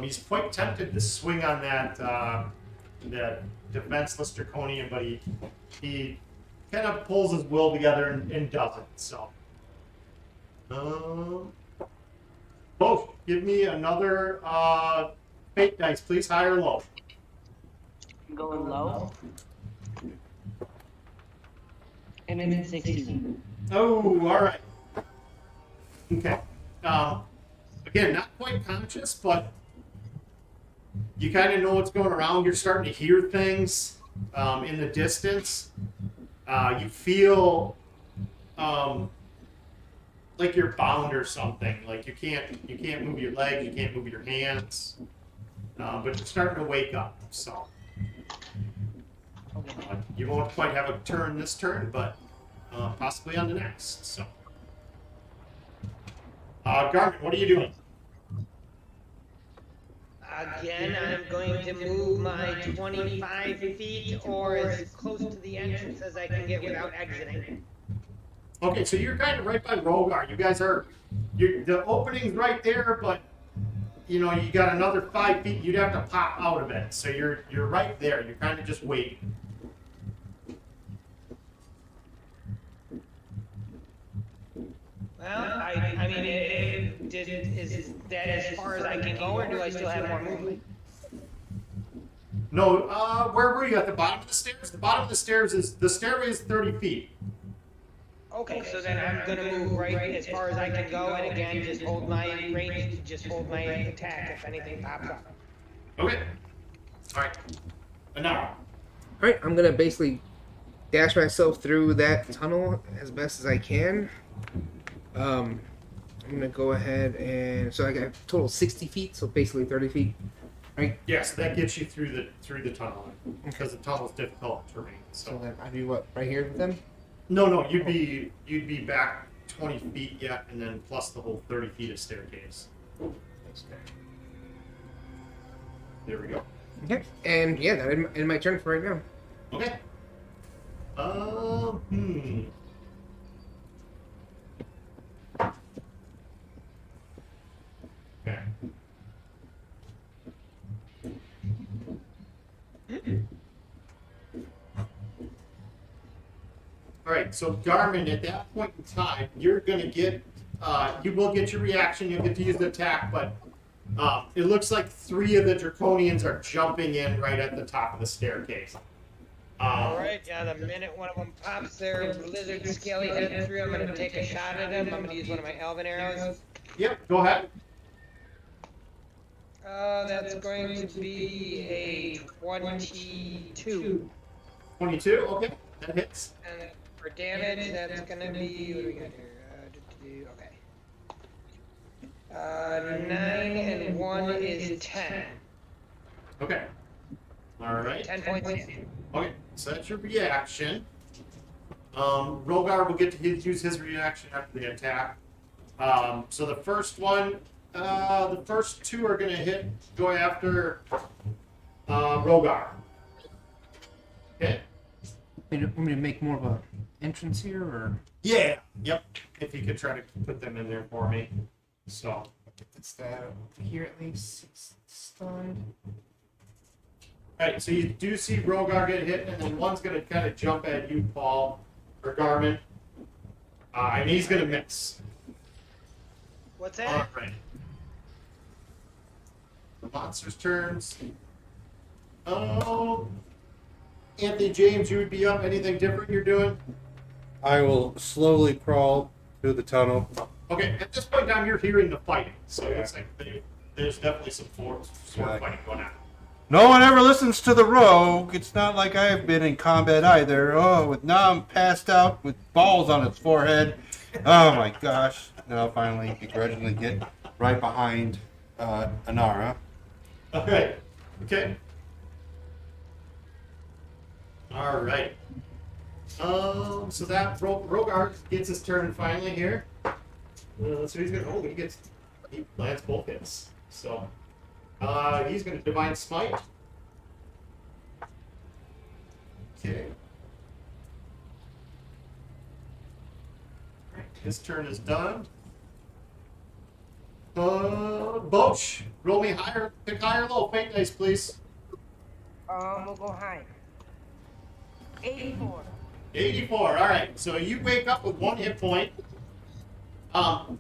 He's quite tempted to swing on that defenseless Draconian, but he kind of pulls his will together and doesn't. So, both give me another fate dice, please, high or low. I'm going low. And then it's 16. Oh, all right. Okay. Again, not quite conscious, but you kind of know what's going around. You're starting to hear things in the distance. You feel like you're bound or something. Like you can't move your legs, you can't move your hands, but you're starting to wake up. So you won't quite have a turn this turn, but possibly on the next. So, Garmin, what are you doing? Again, I'm going to move my 25 feet or as close to the entrance as I can get without exiting. Okay, so you're kind of right by Rogar. You guys are, the opening's right there, but you know you got another 5 feet. You'd have to pop out of it, so you're right there. You're kind of just waiting. Well, I mean, is that as far as I can go, or do I still have more movement? No, where were you at the bottom of the stairs? The bottom of the stairs is the stairway is 30 feet. Okay, so then I'm gonna move right as far as I can go, and again, just hold my range, just hold my attack if anything pops up. Okay. All right. Anara. Alright, I'm gonna basically dash myself through that tunnel as best as I can. I'm gonna go ahead and so I got a total of 60 feet, so basically 30 feet. Right? Yes, that gets you through the tunnel because the tunnel's difficult terrain. So So then I do what, right here with them? no, you'd be back 20 feet yet, and then plus the whole 30 feet of staircase. There we go. Okay. And yeah, that in my turn for right now. Okay. Okay. All right, so Garmin, at that point in time, you're gonna get, you will get your reaction. You'll get to use the attack, but it looks like 3 of the Draconians are jumping in right at the top of the staircase. Alright, yeah, the minute one of them pops their lizard scaly head through, I'm gonna take a shot at him. I'm gonna use one of my elven arrows. Yep, go ahead. That's going to be a 22. 22, okay, that hits. And for damage, that's gonna be, what do we got here? Okay. 9 and 1 is 10. Okay. All right. 10 points. Okay, so that's your reaction. Rogar will get to use his reaction after the attack. So the first one, the first 2 are going to go after Rogar. Okay? Want me to make more of a entrance here, or? Yeah. Yep. If you could try to put them in there for me. So. It's that over here at least. 6 stunned. Alright, so you do see Rogar get hit, and then one's going to kind of jump at you, Paul, or Garmin. And he's going to miss. What's that? Alright. The monster's turns. Oh. Anthony James, you would be up. Anything different you're doing? I will slowly crawl through the tunnel. Okay, at this point in time, you're hearing the fighting. So it's like there's definitely some sword fighting going on. No one ever listens to the rogue. It's not like I have been in combat either. Oh, with Nam passed out with balls on its forehead. Oh my gosh. Now I'll finally begrudgingly get right behind Anara. Okay. Okay. All right. So that Rogar gets his turn finally here. So he's gonna. Oh, he lands both hits. So he's gonna divine smite. Okay. Right, his turn is done. Boch, roll me higher, pick higher or low, fate dice, please. We'll go high. 84. 84. All right. So you wake up with 1 hit point.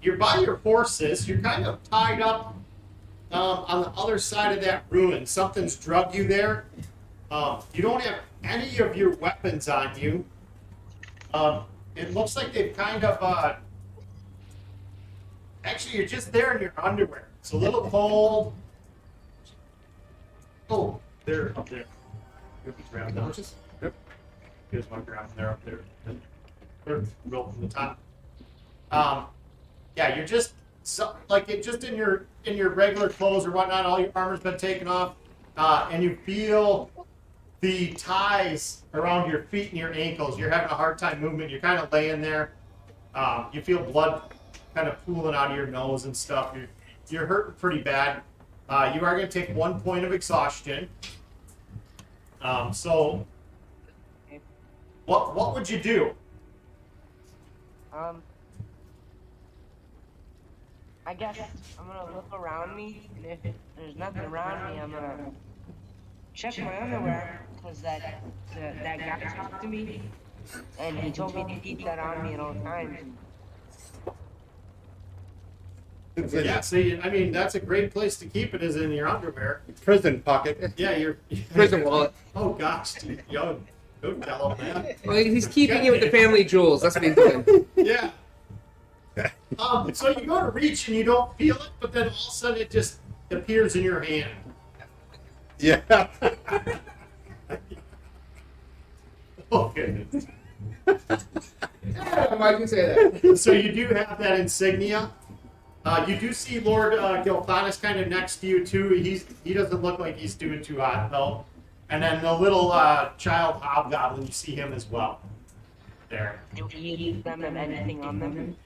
You're by your horses. You're kind of tied up on the other side of that ruin. Something's drugged you there. You don't have any of your weapons on you. It looks like they've kind of. Actually, you're just there in your underwear. It's a little cold. Oh, they're up there. Grab those. Yep. Here's my ground. They're up there. They're real from the top. Yeah, you're just just in your regular clothes or whatnot. All your armor's been taken off, and you feel the ties around your feet and your ankles. You're having a hard time moving. You're kind of laying there. You feel blood kind of pooling out of your nose and stuff. You're hurting pretty bad. You are going to take 1 point of exhaustion. So, what would you do? I guess I'm gonna look around me, and if there's nothing around me, I'm gonna check my underwear, because that guy talked to me, and he told me to keep that on me at all times. Yeah, see, I mean, that's a great place to keep it, is in your underwear. Prison pocket. Yeah, your Prison wallet. Oh gosh, dude, yo, don't tell him that. Well, he's keeping it with the family jewels. That's what he's doing. Yeah. So you go to reach and you don't feel it, but then all of a sudden it just appears in your hand. Yeah. Oh goodness. Why'd you say that? So you do have that insignia. You do see Lord Gilthanas kind of next to you too. He doesn't look like he's doing too hot though. And then the little child hobgoblin, you see him as well. There. Do either of them have anything on them?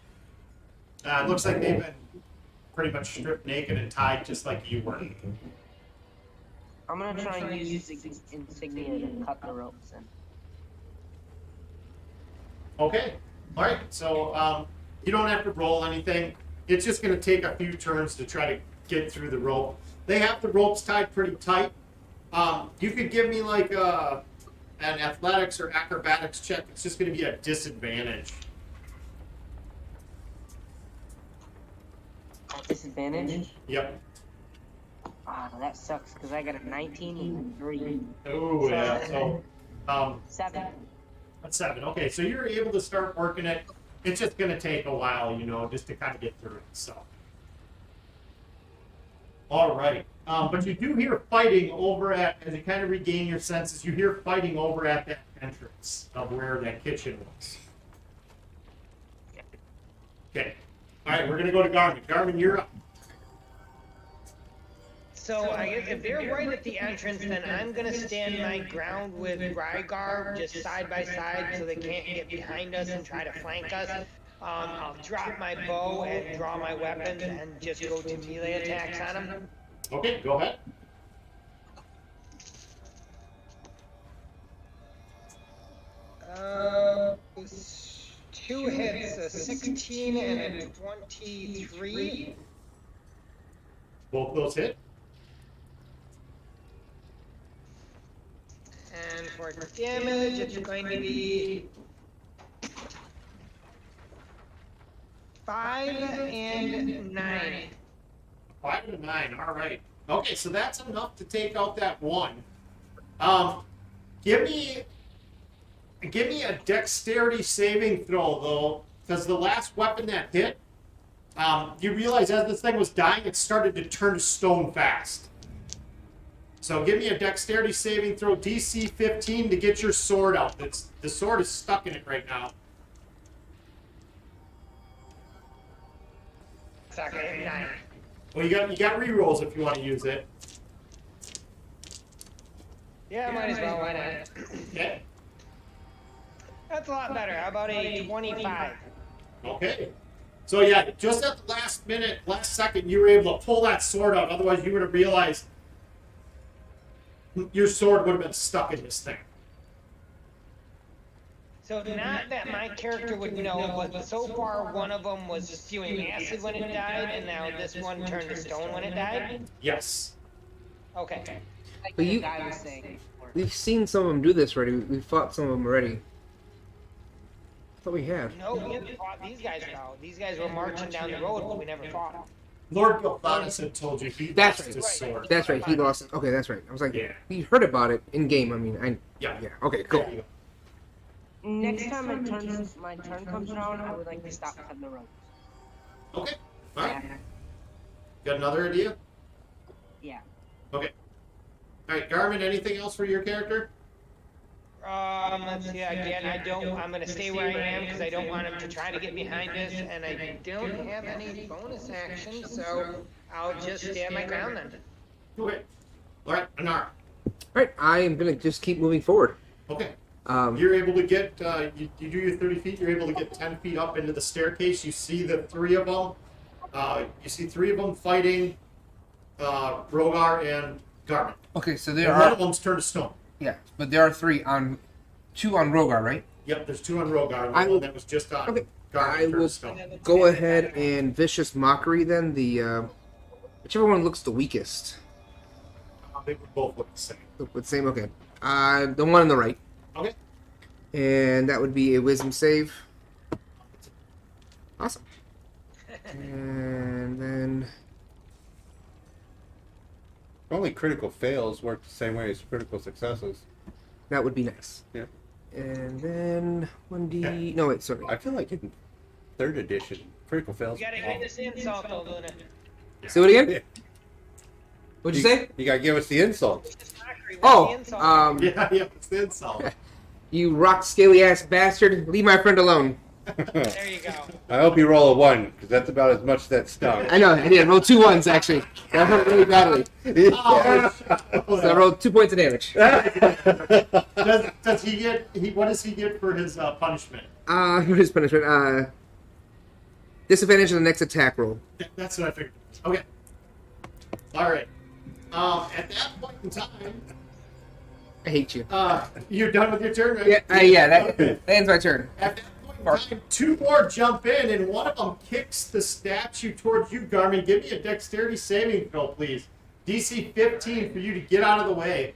It looks like they've been pretty much stripped naked and tied just like you were. I'm gonna try and use this insignia to cut the ropes in. Okay. All right. So you don't have to roll anything. It's just going to take a few turns to try to get through the rope. They have the ropes tied pretty tight. You could give me like an athletics or acrobatics check. It's just going to be a disadvantage. Disadvantage? Yep. Ah, that sucks, because I got a 19 and 3. Oh, yeah. So, 7. that's 7. Okay, so you're able to start working it. It's just going to take a while, just to kind of get through it. So, all right. But you do hear fighting over at, as you kind of regain your senses, you hear fighting over at that entrance of where that kitchen was. Okay. All right, we're going to go to Garmin. Garmin, you're up. So I guess if they're right at the entrance, then I'm gonna stand my ground with Rygar just side by side so they can't get behind us and try to flank us. I'll drop my bow and draw my weapons and just go to melee attacks on them. Okay, go ahead. Two hits, a 16 and a 23. Both those hit. And for damage, it's going to be 5 and 9. 5 and 9. All right. Okay, so that's enough to take out that one. Give me a dexterity saving throw though, because the last weapon that hit, you realize as this thing was dying, it started to turn to stone fast. So give me a dexterity saving throw, DC 15, to get your sword out. The sword is stuck in it right now. Suck it, 9. Well, you got rerolls if you want to use it. Yeah, might as well, why not? Okay. That's a lot better. How about a 25? Okay. So yeah, just at the last second, you were able to pull that sword out. Otherwise, you would have realized your sword would have been stuck in this thing. So not that my character would know, but so far one of them was spewing acid when it died, and now this one turned to stone when it died? Yes. Okay. Like But the you- guy was saying. We've seen some of them do this already. We fought some of them already. I thought we have. No, we haven't fought these guys now. These guys were marching down the road, but we never fought them. Lord Verminaard had told you he That's lost right. his sword. That's right. He lost it. Okay, that's right. I was like, Yeah. he heard about it in game. I mean, Yeah. yeah. Okay, cool. There you go. Next time my turn comes around, I would like to stop cutting the rope. Okay. All right. Yeah. Got another idea? Yeah. Okay. All right, Garmin. Anything else for your character? Let's see, again, I'm gonna stay where I am because I don't want him to try to get behind us, and I don't have any bonus action, so I'll just stay at my ground then. Okay. All right, Anar. All right, I am gonna just keep moving forward. Okay. Um, You're able to get, you do your 30 feet, you're able to get 10 feet up into the staircase. You see the three of them. You see three of them fighting Rogar and Garmin. okay, so And there one of are them's turned to stone. yeah, but there are two on Rogar, right? Yep, there's two on Rogar. And I the will- one that was just on okay. Garmin I turned will to stone. go ahead and vicious mockery then. The whichever one looks the weakest. They would both look the same. Look the same. Okay. The one on the right, Okay. and that would be a wisdom save. Awesome. And then Only critical fails work the same way as critical successes. that would be nice. Yeah. And then 1d. No, wait, sorry. I feel like in 3rd edition, critical fails. You gotta give this insult though, Luna. Say it again. What'd you say? You gotta give us the insult. This mockery, what's Oh, the insult? Yeah, it's the insult. you rock scaly ass bastard! Leave my friend alone. There you go. I hope you roll a 1, because that's about as much that stung. I know. I did. I rolled 2 1s actually. That hurt really badly. So I rolled 2 points of damage. Does he get? What does he get for his punishment? What is punishment? Disadvantage on the next attack roll. That's what I figured. Okay. All right. At that point in time, I hate you. you're done with your turn, right? Yeah. That Okay. ends my turn. At that point in time, two more jump in, and one of them kicks the statue towards you, Garmin. Give me a dexterity saving throw, please. DC 15 for you to get out of the way.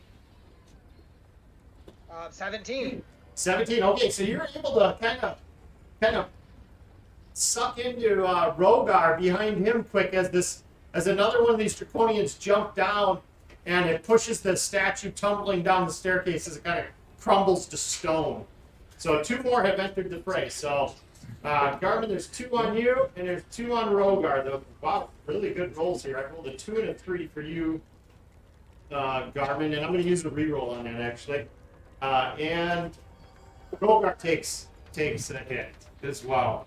17. 17. Okay, so you're able to kind of suck into Rogar behind him quick as another one of these Draconians jump down, and it pushes the statue tumbling down the staircase as it kind of crumbles to stone. So 2 more have entered the fray. So Garmin, there's 2 on you, and there's 2 on Rogar. Wow, really good rolls here. I rolled a 2 and a 3 for you, Garmin, and I'm going to use a reroll on that actually. And Rogar takes a hit as well.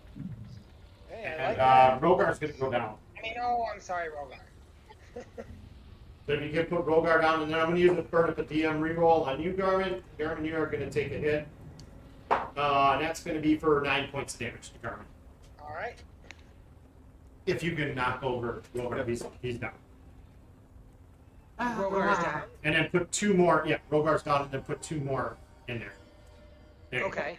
Hey, I And like that. Rogar's going to go down. I'm sorry, Rogar. So if you can put Rogar down, and then I'm going to use the burn up the DM reroll on you, Garmin. Garmin, you are going to take a hit. And that's going to be for 9 points of damage to Garmin. All right. If you can knock over Rogar, he's down. Rogar is down. And then put 2 more. Yeah, Rogar's down, and then put 2 more in there. There you go. Okay.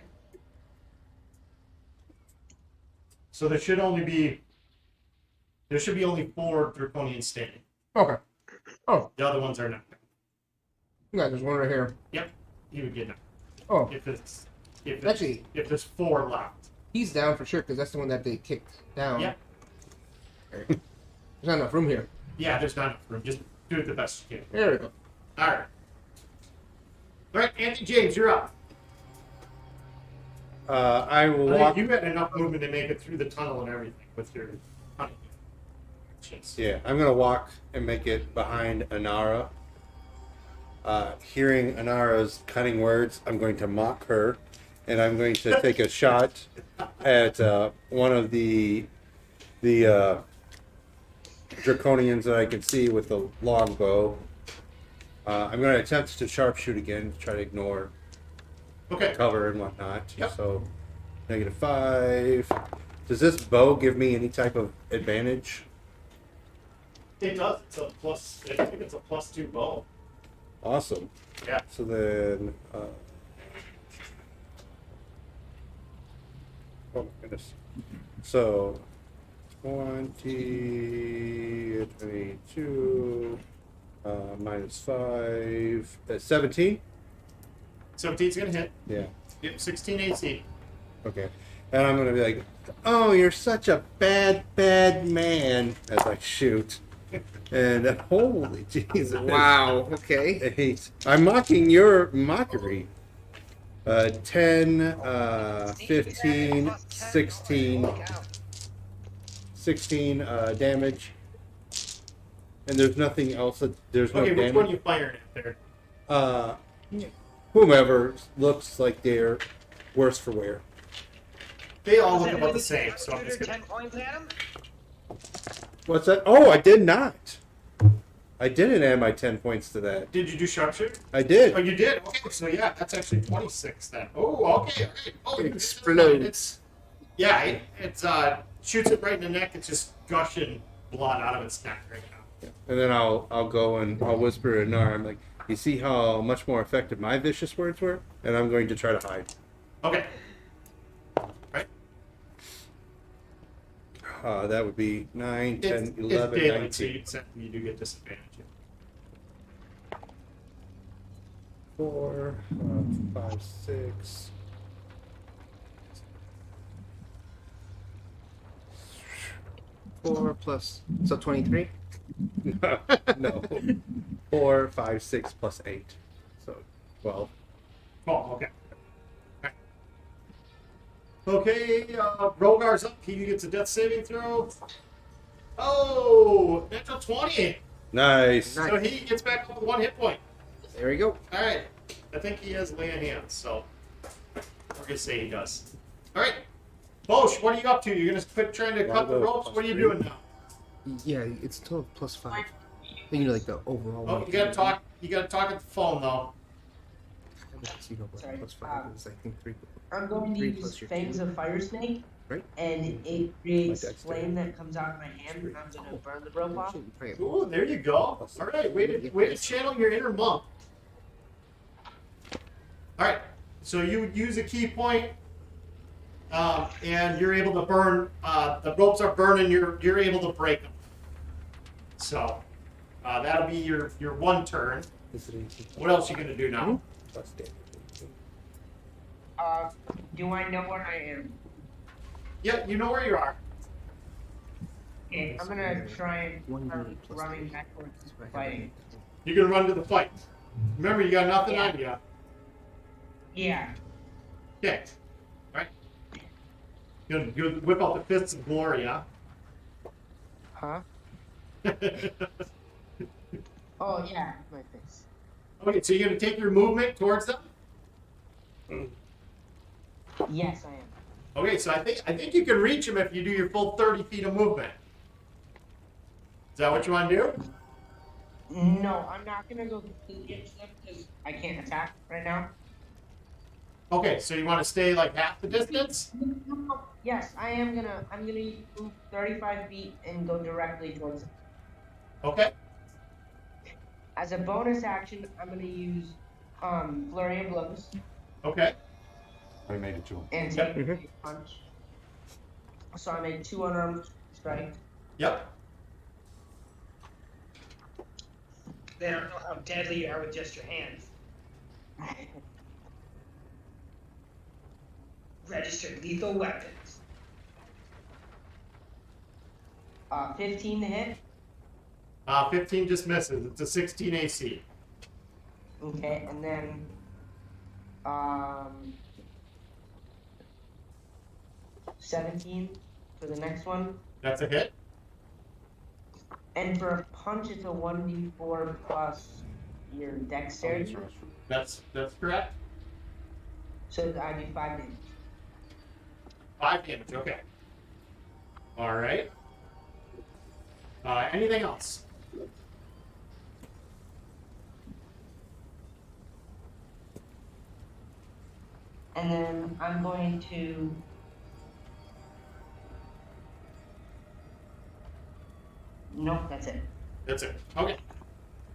So there should be only 4 Draconians standing. Okay. Oh, The other ones are not. yeah, there's one right here. Yep. he would get knocked. Oh, Actually- if there's 4 left. he's down for sure because that's the one that they kicked down. Yeah. There's not enough room here. Yeah, there's not enough room. Just do it the best you can. There we go. All right. All right, Anthony James, you're up. I will I walk. think you had enough movement to make it through the tunnel and everything with your hunting. Jeez. Yeah, I'm gonna walk and make it behind Anara. Hearing Anara's cutting words, I'm going to mock her, and I'm going to take a shot at one of the Draconians that I can see with the longbow. I'm going to attempt to sharpshoot again, try to ignore Okay. cover and whatnot. Yep. So, -5. Does this bow give me any type of advantage? It does. It's a plus. I think it's a +2 bow. Awesome. Yeah. So then, oh my goodness. So, 20, 22, -5, 17? 17's gonna hit. Yeah. Yep. 16 AC. Okay. And I'm going to be like, oh, you're such a bad, bad man as I shoot. And holy Jesus. Wow. Okay. 8. I'm mocking your mockery. 10, 15, 16 damage. And there's nothing else there's no Okay, which damage. one are you firing at there? Whomever looks like they're worse for wear. They all look about the same, so I'm just gonna. 10 points at him? What's that? Oh, I did not. I didn't add my 10 points to that. Did you do sharpshooter? I did. Oh, you did? Okay, so yeah, that's actually 26 then. Oh, okay. Okay. Oh, It you- explodes. Yeah, it shoots it right in the neck. It's just gushing blood out of its neck right now. And then I'll go and I'll whisper to Nar. I'm like, you see how much more effective my vicious words were? And I'm going to try to hide. Okay. Right. That would be 9, 10, It's 11, daylight, so 19. you do get disadvantage. 4, 5, 6. Four plus, so 23. No. 4, 5, 6 plus 8. So 12. Oh, okay. Okay, Rogar's up. He gets a death saving throw. Oh, natural 20. Nice. Nice. So he gets back up with 1 hit point. There we go. All right. I think he has lay on hands, so we're gonna say he does. All right, Bosch, what are you up to? You're gonna quit trying to cut the ropes. What are you doing now? Yeah, it's still +5. You know, like the overall. Oh, you gotta talk. You gotta talk at the phone though. So you go Sorry, +5 is I think 3. I'm going to 3 use plus your Fangs of Fire Snake, Right. and it creates My dex flame that comes out of my hand, and I'm going to burn the rope off. Ooh, there you go. All right, way to channel your inner monk. All right, so you would use a key point, and you're able to burn. The ropes are burning. You're able to break them. So that'll be your 1 turn. What else you gonna do now? Plus damage. Do I know where I am? Yeah, you know where you are. Okay, I'm gonna try and One start unit plus running 8. back towards fighting. You're gonna run to the fight. Remember, you got nothing Yeah. on you. Yeah. Okay. All right. You're gonna whip out the fists of glory, huh? Huh? Oh yeah, my face. Okay, so you're gonna take your movement towards them. Yes, I am. Okay, so I think you can reach them if you do your full 30 feet of movement. Is that what you want to do? No, I'm not gonna go completely into them because I can't attack right now. Okay, so you want to stay like half the distance? Yes, I'm gonna move 35 feet and go directly towards them. Okay. As a bonus action, I'm gonna use flurry of blows Okay. I made it to him. and take a punch. So I make 2 unarmed strike. Yep. They don't know how deadly you are with just your hands. registered lethal weapons. 15 to hit. 15 just misses. It's a 16 AC. Okay, and then 17 for the next one. That's a hit. And for a punch, it's a 1d4 plus your dexterity. That's correct. So I do 5 damage. 5 damage. Okay. All right. Anything else? And then I'm going to nope, that's it. That's it. Okay.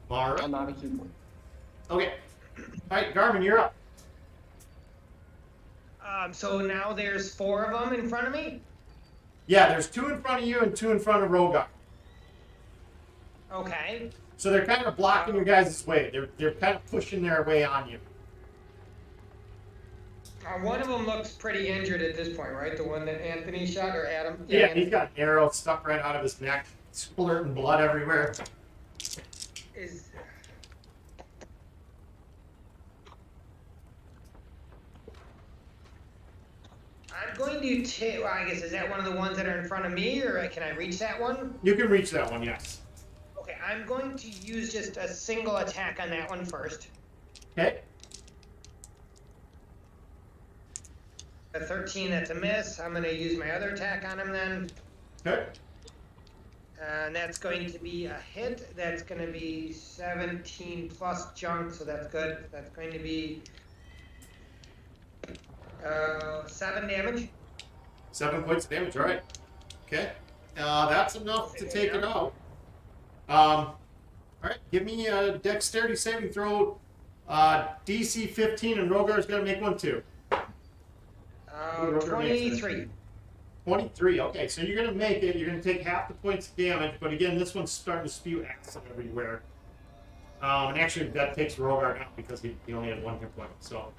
All right. I'm out of keyboard. Okay. All right, Garmin, you're up. So now there's 4 of them in front of me? Yeah, there's 2 in front of you and 2 in front of Rogar. Okay. So they're kind of blocking your guys' way. They're kind of pushing their way on you. One of them looks pretty injured at this point, right? The one that Anthony shot, or Adam? Yeah, he's got an arrow stuck right out of his neck, splurting blood everywhere. Is I'm going to take. Well, I guess is that one of the ones that are in front of me, or can I reach that one? You can reach that one, yes. Okay, I'm going to use just a single attack on that one first. Okay. A 13, that's a miss. I'm going to use my other attack on him then. Okay. And that's going to be a hit. That's going to be 17 plus junk, so that's good. That's going to be 7 damage. 7 points of damage, all right. Okay. That's enough to take it out. All right, give me a dexterity saving throw. DC 15, and Rogar's got to make one too. 23. 23, okay, so you're going to make it. You're going to take half the points of damage, but again, this one's starting to spew acid everywhere. And actually, that takes Rogar out because he only had 1 hit point. So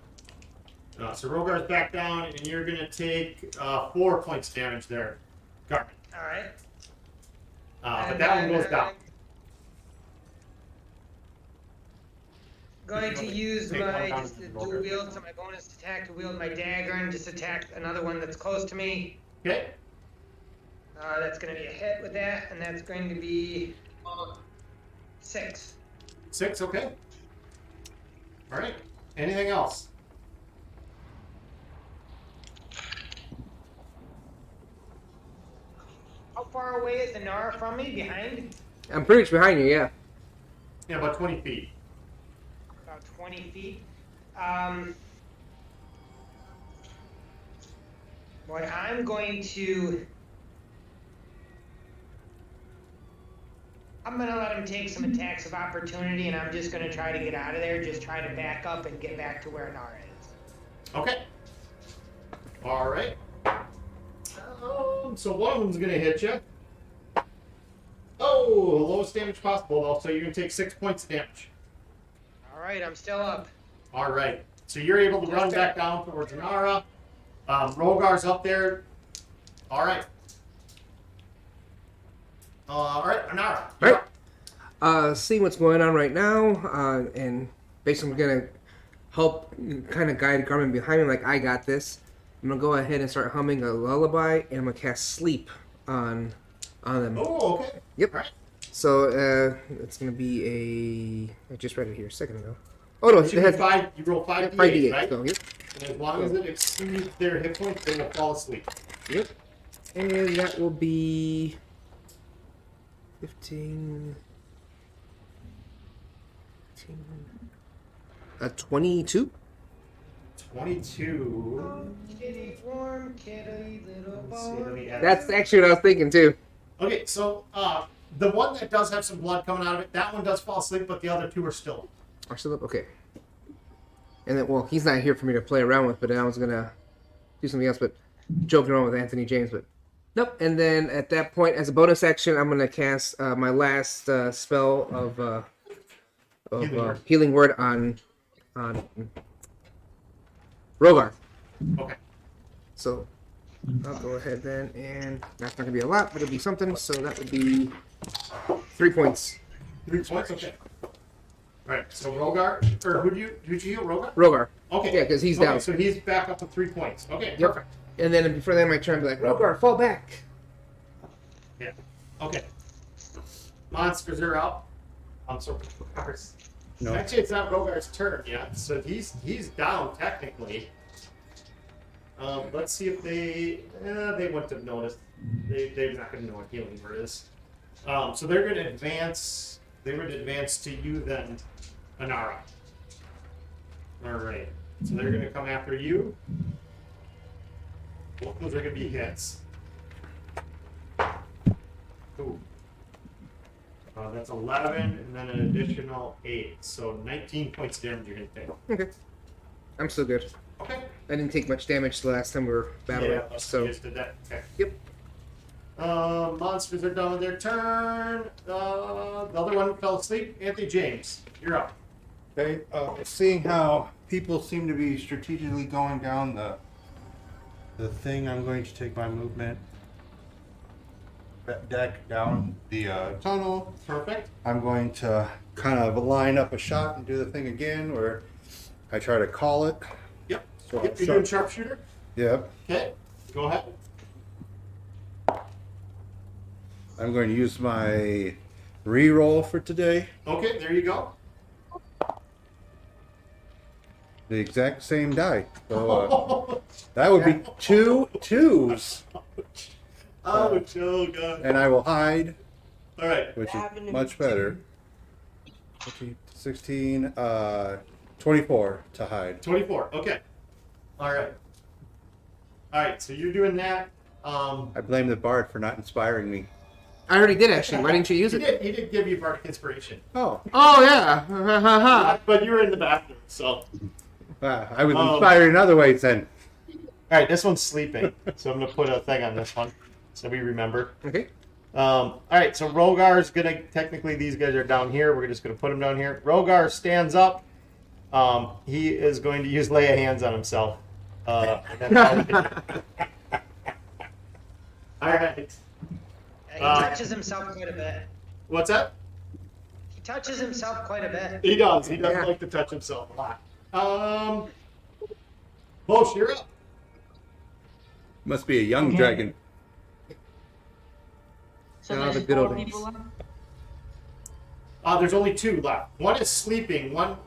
Rogar's back down, and you're going to take 4 points damage there, Garmin. All right. But that one goes down. Going to use Take one my down just to dual Rogar. wield, so my bonus attack to wield my dagger and just attack another one that's close to me. Okay. That's going to be a hit with that, and that's going to be 6. 6, okay. All right. Anything else? How far away is the Nara from me? Behind? I'm pretty much behind you, yeah. Yeah, about 20 feet. About 20 feet. Boy, I'm going to let him take some attacks of opportunity, and I'm just going to try to get out of there. Just try to back up and get back to where Nara is. Okay. All right. So one of them's going to hit you. Oh, lowest damage possible, though. So you're going to take 6 points of damage. All right, I'm still up. All right. So you're able to run back down towards Nara. Rogar's up there. All right. All right, Nara. All right. Seeing what's going on right now, and basically gonna help kind of guide Garmin behind me like I got this. I'm gonna go ahead and start humming a lullaby, and I'm gonna cast sleep on them. Oh, okay. Yep. All right. So it's gonna be a. I just read it here a second ago. Oh no, it So had you roll 5 5 d8, d8. right? So, yep. And as long as it exceeds their hit points, they will fall asleep. Yep. And that will be 15. 22. 22. Oh, kitty, warm kitty, little Let's see, let me add That's actually what I was thinking too. Okay, so the one that does have some blood coming out of it, that one does fall asleep, but the other 2 are still up. Are still up? Okay. And then, well, he's not here for me to play around with, but I was gonna do something else, but joking around with Anthony James, but nope. And then at that point, as a bonus action, I'm gonna cast my last spell of healing word on Rogar. Okay. So I'll go ahead then, and that's not gonna be a lot, but it'll be something. So that would be 3 points. 3 points. Okay. All right. So Rogar, or who'd you heal? Rogar. Rogar. Okay. Yeah, because he's Okay, down. so he's back up to 3 points. Okay. Yep. Perfect. And then before that, I might try and be like, Rogar, fall back. Yeah. Okay. Monsters are up. So Rogar's. No. Actually, it's not Rogar's turn yet, so he's down technically. Let's see if they wouldn't have noticed. They're not going to know what healing word is. So they're going to advance. They would advance to you then, Anara. All right. So they're going to come after you. Both those are going to be hits. Ooh. That's 11, and then an additional 8. So 19 points damage you're going to take. Okay. I'm still good. Okay. I didn't take much damage the last time we were battling. Yeah, So you just did that. Okay. Yep. Monsters are done with their turn. The other one fell asleep. Anthony James, you're up. Okay, seeing how people seem to be strategically going down the thing, I'm going to take my movement deck down the tunnel. Perfect. I'm going to kind of line up a shot and do the thing again where I try to call it. Yep. So Yep, you're doing sharpshooter. Yep. Okay. Go ahead. I'm going to use my re-roll for today. Okay, there you go. The exact same die. So that would be 2 2s. Ouch, oh god. And I will hide, All right. which is much better. 16, 24 to hide. 24. Okay. All right. All right. So you're doing that. I blame the bard for not inspiring me. I already did actually. Why didn't you use it? He did give you bardic inspiration. Oh, Oh yeah. But you were in the bathroom, so. I was inspired in other ways then. All right, this one's sleeping, so I'm gonna put a thing on this one, so we remember. Okay. All right, so Rogar's gonna. Technically, these guys are down here. We're just gonna put them down here. Rogar stands up. He is going to use lay a hands on himself. And that's all. All right. He touches himself quite a bit. What's that? He touches himself quite a bit. He does. He does Yeah. like to touch himself a lot. Bosh, you're up. Must be a young dragon. So Ah, there's the good 4 old days. people left? There's only 2 left. One is sleeping. One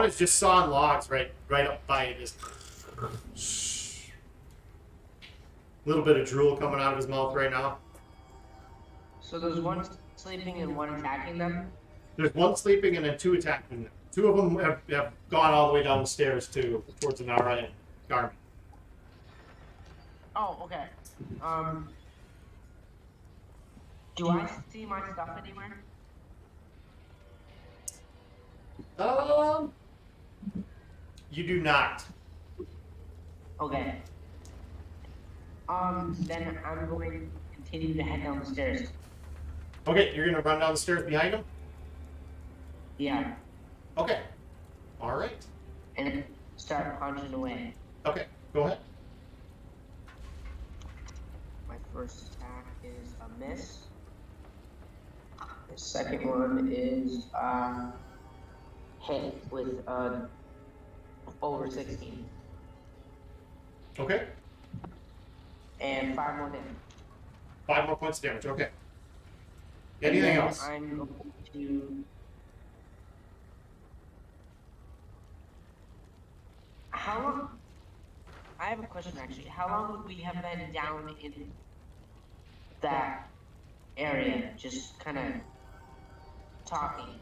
is just sawing logs right up by it. Just little bit of drool coming out of his mouth right now. So there's one sleeping and one attacking them? There's 1 sleeping and then 2 attacking them. 2 of them have gone all the way down the stairs towards Anara and Garmin. Oh, okay. Do I see my stuff anywhere? You do not. Okay. Then I'm going to continue to head down the stairs. Okay, you're gonna run down the stairs behind him? Yeah. Okay. All right. And start punching away. Okay, go ahead. My first attack is a miss. The second one is hit with over 16. Okay. And 5 more damage. 5 more points of damage. Okay. Anything And else? I'm going to. How long? I have a question actually. How long would we have been down in that area, just kind of talking?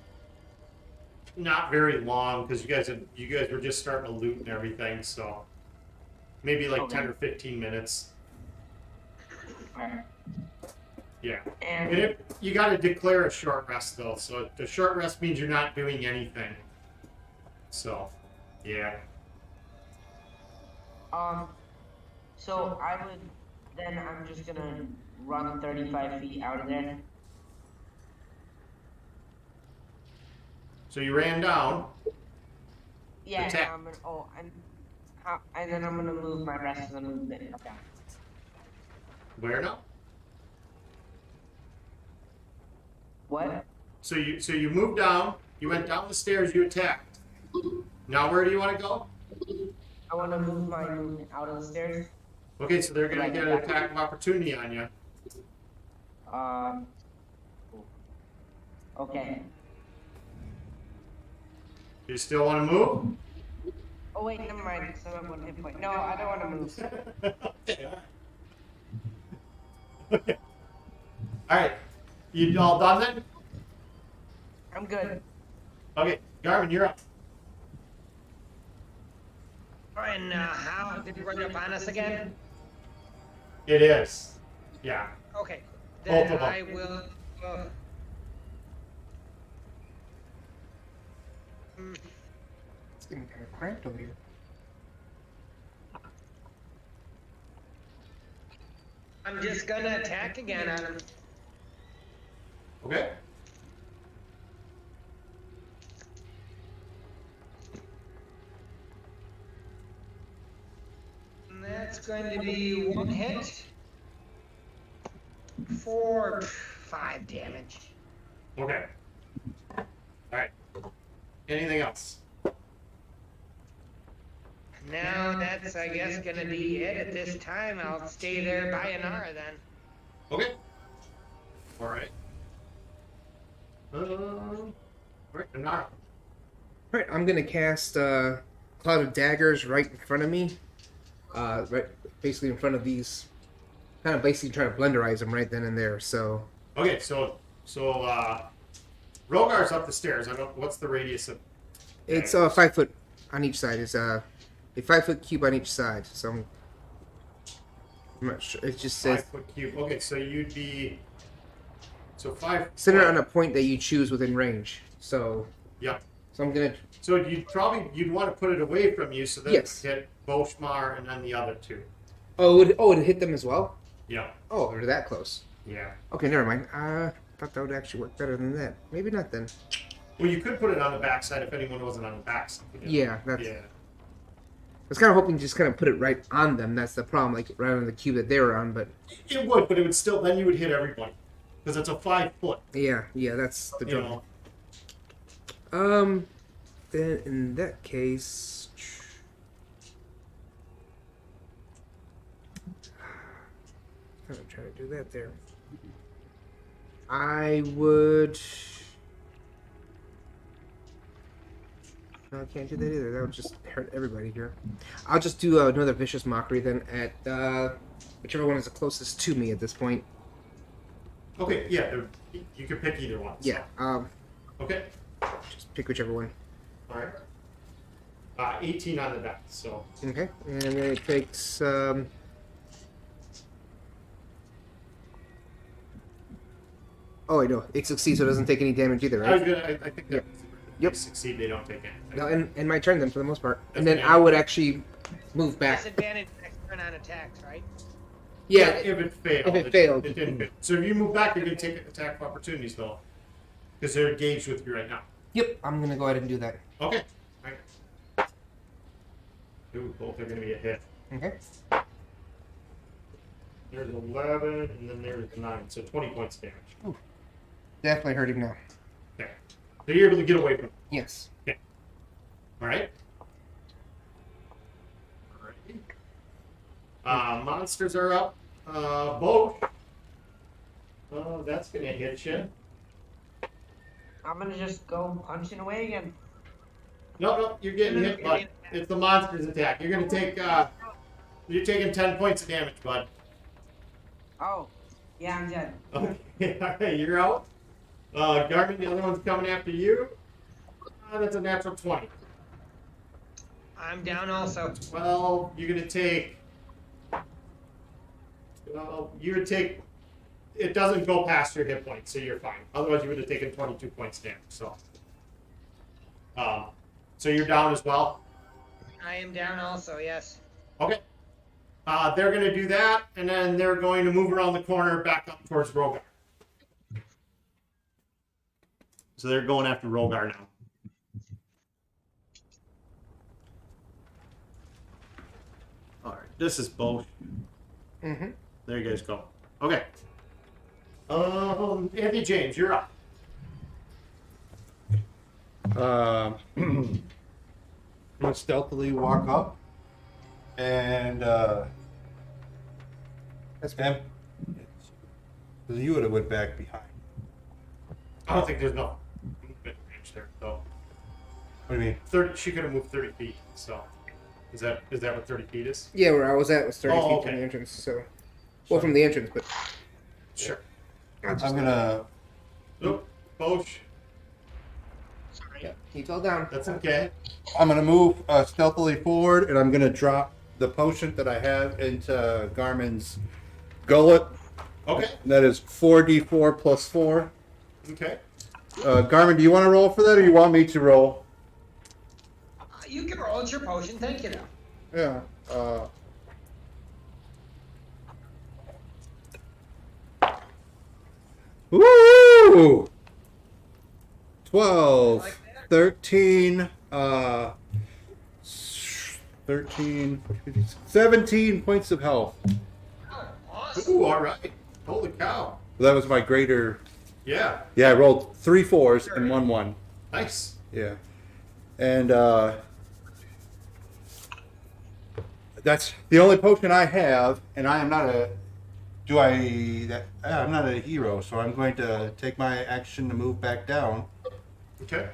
Not very long, because you guys were just starting to loot and everything, so maybe like Okay. 10 or 15 minutes. Alright. Yeah. And And you got to declare a short rest though. So the short rest means you're not doing anything. So, yeah. so I would then I'm just gonna run 35 feet out of there. So you ran down. Yeah. Attack. And And then I'm gonna move my rest of the movement. Okay. Where now? What? So you moved down. You went down the stairs. You attacked. Now where do you want to go? I want to move my movement out of the stairs. Okay, so they're gonna get an attack of opportunity on you. Okay. You still want to move? Oh wait, never mind. So I'm at 1 hit point. No, I don't want to move. Okay. All right. You all done then? I'm good. Okay, Garvin, you're up. And how did you run up on us again? It is. Yeah. Okay. Both Then of them. I will. It's getting kind of cramped over here. I'm just gonna attack again on him. Okay. And that's going to be 1 hit for 5 damage. Okay. All right. Anything else? Now that's, I guess, gonna be it at this time. I'll stay there by Inara then. Okay. All right. All right, Anara. Alright, I'm gonna cast Cloud of Daggers right in front of me. Right, basically in front of these. Kind of basically try to blenderize them right then and there, so. Okay, so Rogar's up the stairs. I don't. What's the radius of? It's 5 foot on each side. It's a 5 foot cube on each side, so I'm not sure. It just says 5 foot cube. Okay, so you'd be. So 5. center on a point that you choose within range. So. Yeah. So I'm gonna. So you'd want to put it away from you so that Yes. you hit Boshmar and then the other two. Oh, it hit them as well. Yeah. Oh, they're that close. Yeah. Okay, never mind. I thought that would actually work better than that. Maybe not then. Well, you could put it on the backside if anyone wasn't on the backside. Yeah, that's. Yeah. I was kind of hoping to just kind of put it right on them. That's the problem, like right on the cube that they were on. But It would, but it would still. Then you would hit everybody because it's a 5 foot. yeah, that's the You trouble. know. Then in that case, I'm gonna try to do that there. I would. No, I can't do that either. That would just hurt everybody here. I'll just do another vicious mockery then at whichever one is the closest to me at this point. Okay. Yeah. You could pick either one. Yeah. Okay. Just pick whichever one. All right. 18 on the back. So. Okay, and then it takes. Oh, wait, no, it succeeds, so it doesn't take any damage either, I was right? gonna. I think that. Yep. If Yep. they succeed, they don't take anything. No, and my turn then for the most part, and That's then okay. I would actually move back. Disadvantage next turn on attacks, right? Yeah, If it failed. if it failed. It didn't. So if you move back, you're gonna take attack of opportunities though, because they're engaged with you right now. Yep, I'm gonna go ahead and do that. Okay. All right. Ooh, both are gonna be a hit. Okay. There's 11, and then there's 9, so 20 points of damage. Definitely hurting now. Okay. So you're able to get away from it. Yes. All right. Monsters are up. Both. Oh, that's gonna hit you. I'm gonna just go punching away again. No, you're getting hit, bud. It's the monster's attack. You're gonna take. You're taking 10 points of damage, bud. Oh, yeah, I'm dead. Okay, all right, you're out. Garmin, the other one's coming after you. That's a natural 20. I'm down also. Well, you're gonna take. Well, you would take. It doesn't go past your hit points, so you're fine. Otherwise, you would have taken 22 points damage. So. So you're down as well. I am down also, yes. Okay. They're gonna do that, and then they're going to move around the corner back up towards Rogar. So they're going after Rogar now. Alright, this is both. Mm-hmm. There you guys go. Okay. Anthony James, you're up. I'm gonna stealthily walk up and you would have went back behind. I don't think there's no movement range there, though. What do you mean? 30. She could have moved 30 feet. So, is that what 30 feet is? Yeah, where I was at was 30 Oh, feet okay. from the entrance. So, well, from the entrance, but Sure. I'm gonna. Nope. Bosh. yeah, he fell down. That's okay. I'm gonna move stealthily forward, and I'm gonna drop the potion that I have into Garmin's gullet. Okay. That is 4d4 plus 4. Okay. Garmin, do you want to roll for that, or you want me to roll? You can roll. It's your potion. Thank you, though. Yeah. Woo! 12, Like that? 13, 17 points of health. Oh, awesome. Ooh, all right. Holy cow. That was my greater. Yeah. Yeah, I rolled 3 4s and 1 1. Nice. Yeah. And that's the only potion I have, and I am not a. I'm not a hero, so I'm going to take my action to move back down. Okay.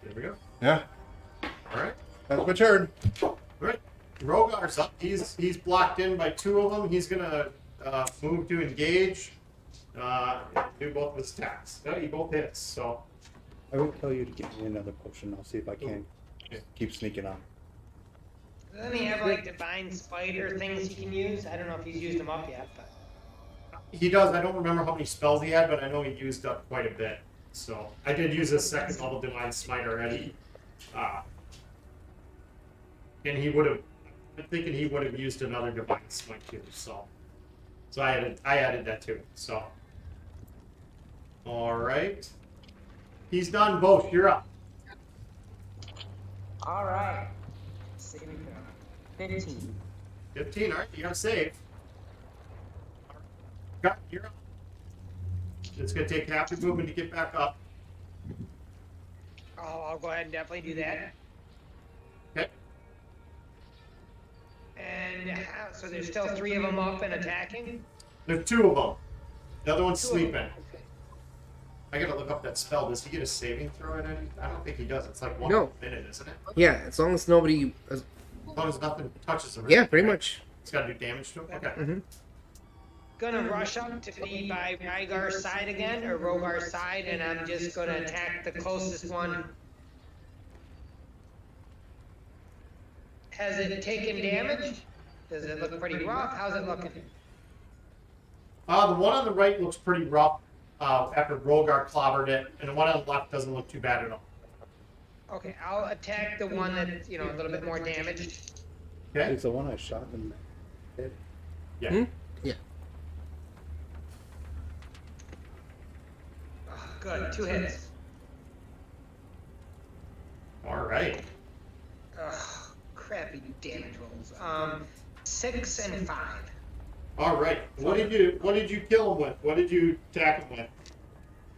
There we go. Yeah, All right. that's my turn. All right. Rogar's up. He's blocked in by 2 of them. He's gonna move to engage. Do both of his attacks. No, he both hits. So. I will tell you to give me another potion. I'll see if I can keep sneaking on. Doesn't he have like divine spider things he can use? I don't know if he's used them up yet, but He does. I don't remember how many spells he had, but I know he used up quite a bit. So I did use his second level Divine Smite already. And he would have. I'm thinking he would have used another Divine Smite too. So I added that too. So. All right. He's done both. You're up. All right. Saving throw. 15. 15. All right. You got to save. Got. You're up. It's gonna take half your movement to get back up. I'll go ahead and definitely do that. Okay. And so there's still 3 of them up and attacking? There's 2 of them. The other one's 2 of them. sleeping. I gotta look up that spell. Does he get a saving throw at any? I don't think he does. It's like 1 No. minute, isn't it? Yeah, as long as nobody. As long as nothing touches him. Yeah, pretty much. It's gotta do damage to him. Okay. Mm-hmm. Gonna rush up to be by Rygar's side again, or Rogar's side, and I'm just gonna attack the closest one. Has it taken damage? Does it look pretty rough? How's it looking? The one on the right looks pretty rough after Rogar clobbered it, and the one on the left doesn't look too bad at all. Okay, I'll attack the one that's, a little bit more damaged. Okay. It's the one I shot in the head. Yeah. Hmm? Yeah. Good, 2 hits. All right. Ugh, crappy damage rolls. 6 and 5. All right. What did you kill him with? What did you attack him with?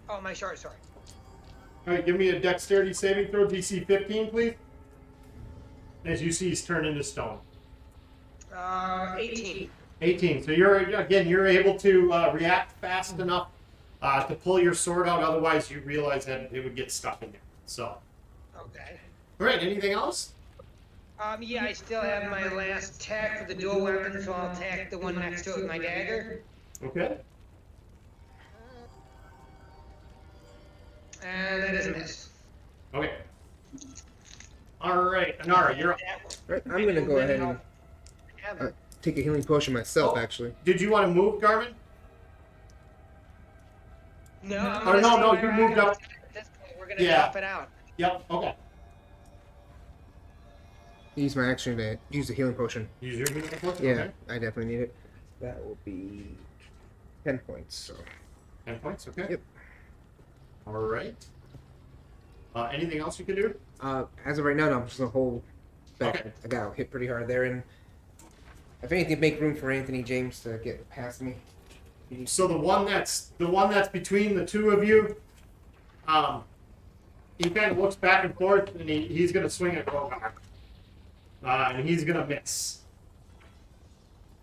Oh, my short sword. All right. Give me a Dexterity saving throw, DC 15, please. As you see, he's turned into stone. 18. 18. So you're able to react fast enough to pull your sword out. Otherwise, you realize that it would get stuck in there. So, Okay. all right. Anything else? Yeah, I still have my last attack for the dual weapon, so I'll attack the one next to it with my dagger. Okay. And that is a miss. Okay. All right, Anara, you're up. Right, I'm gonna go ahead and take a healing potion myself. Oh. Actually. Did you want to move, Garmin? No, I'm Oh, gonna no, stay no, where you I moved am. up. At this point, we're gonna Yeah. drop it out. Yep. Okay. Use my action to use the healing potion. Use your movement potion. Yeah, Okay. I definitely need it. That will be 10 points. So. 10 points. Okay. Yep. All right. Anything else you can do? As of right now, no, I'm just gonna hold But Okay. I got hit pretty hard there, and if anything, make room for Anthony James to get past me. So the one that's between the two of you, he kind of looks back and forth, and he's gonna swing at Rogar, and he's gonna miss.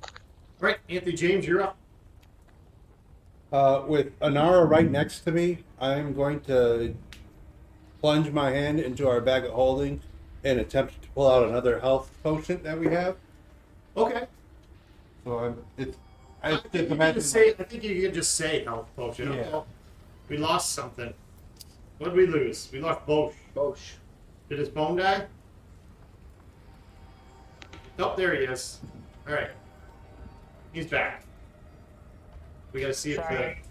All right, Anthony James, you're up. With Anara right next to me, I'm going to plunge my hand into our bag of holding and attempt to pull out another health potion that we have. Okay. So I think you can just say health potion. Yeah. Oh, we lost something. What did we lose? We lost Bosch. Bosh. Did his bone die? Oh, there he is. All right. He's back. We gotta see Sorry.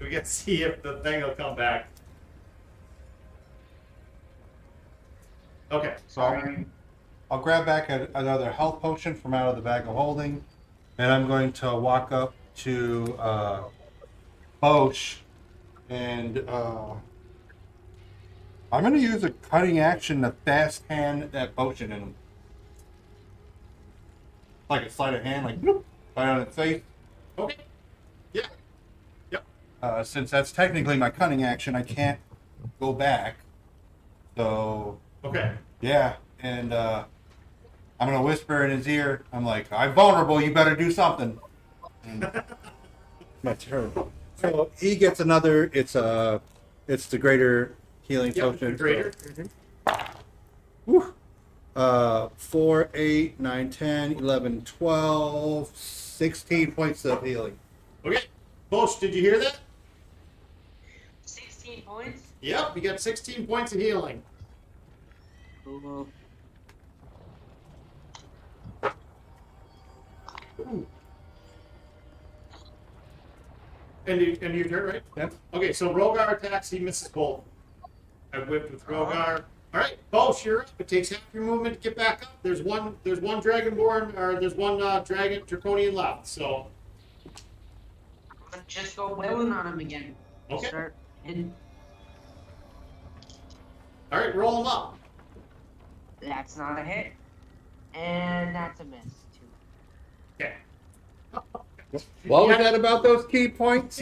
if the thing will come back. Okay. Sorry. I'll grab back another health potion from out of the bag of holding, and I'm going to walk up to Bosch, and I'm going to use a cutting action to fast hand that potion in him. Like a sleight of hand, like whoop, right on its face. Okay. Yeah. Yep. Since that's technically my cutting action, I can't go back. So Okay. yeah, and I'm gonna whisper in his ear. I'm like, "I'm vulnerable. You better do something." My turn. So he gets another. It's the greater healing Yep. potion. The greater. Whew. 4, 8, 9, 10, 11, 12, 16 points of healing. Okay. Bosch, did you hear that? 16 points? Yep. You got 16 points of healing. Ooh. Ooh. And your turn, right? Yep. Okay, so Rogar attacks, he misses both. I whipped with Rogar. Alright, Bosch, you're up. It takes half your movement to get back up. There's one Dragonborn, or there's one Draconian left, so. I'm gonna just go wailing on him again. Okay. Start hitting. Alright, roll him up. That's not a hit. And that's a miss, too. Okay. What was that about those key points?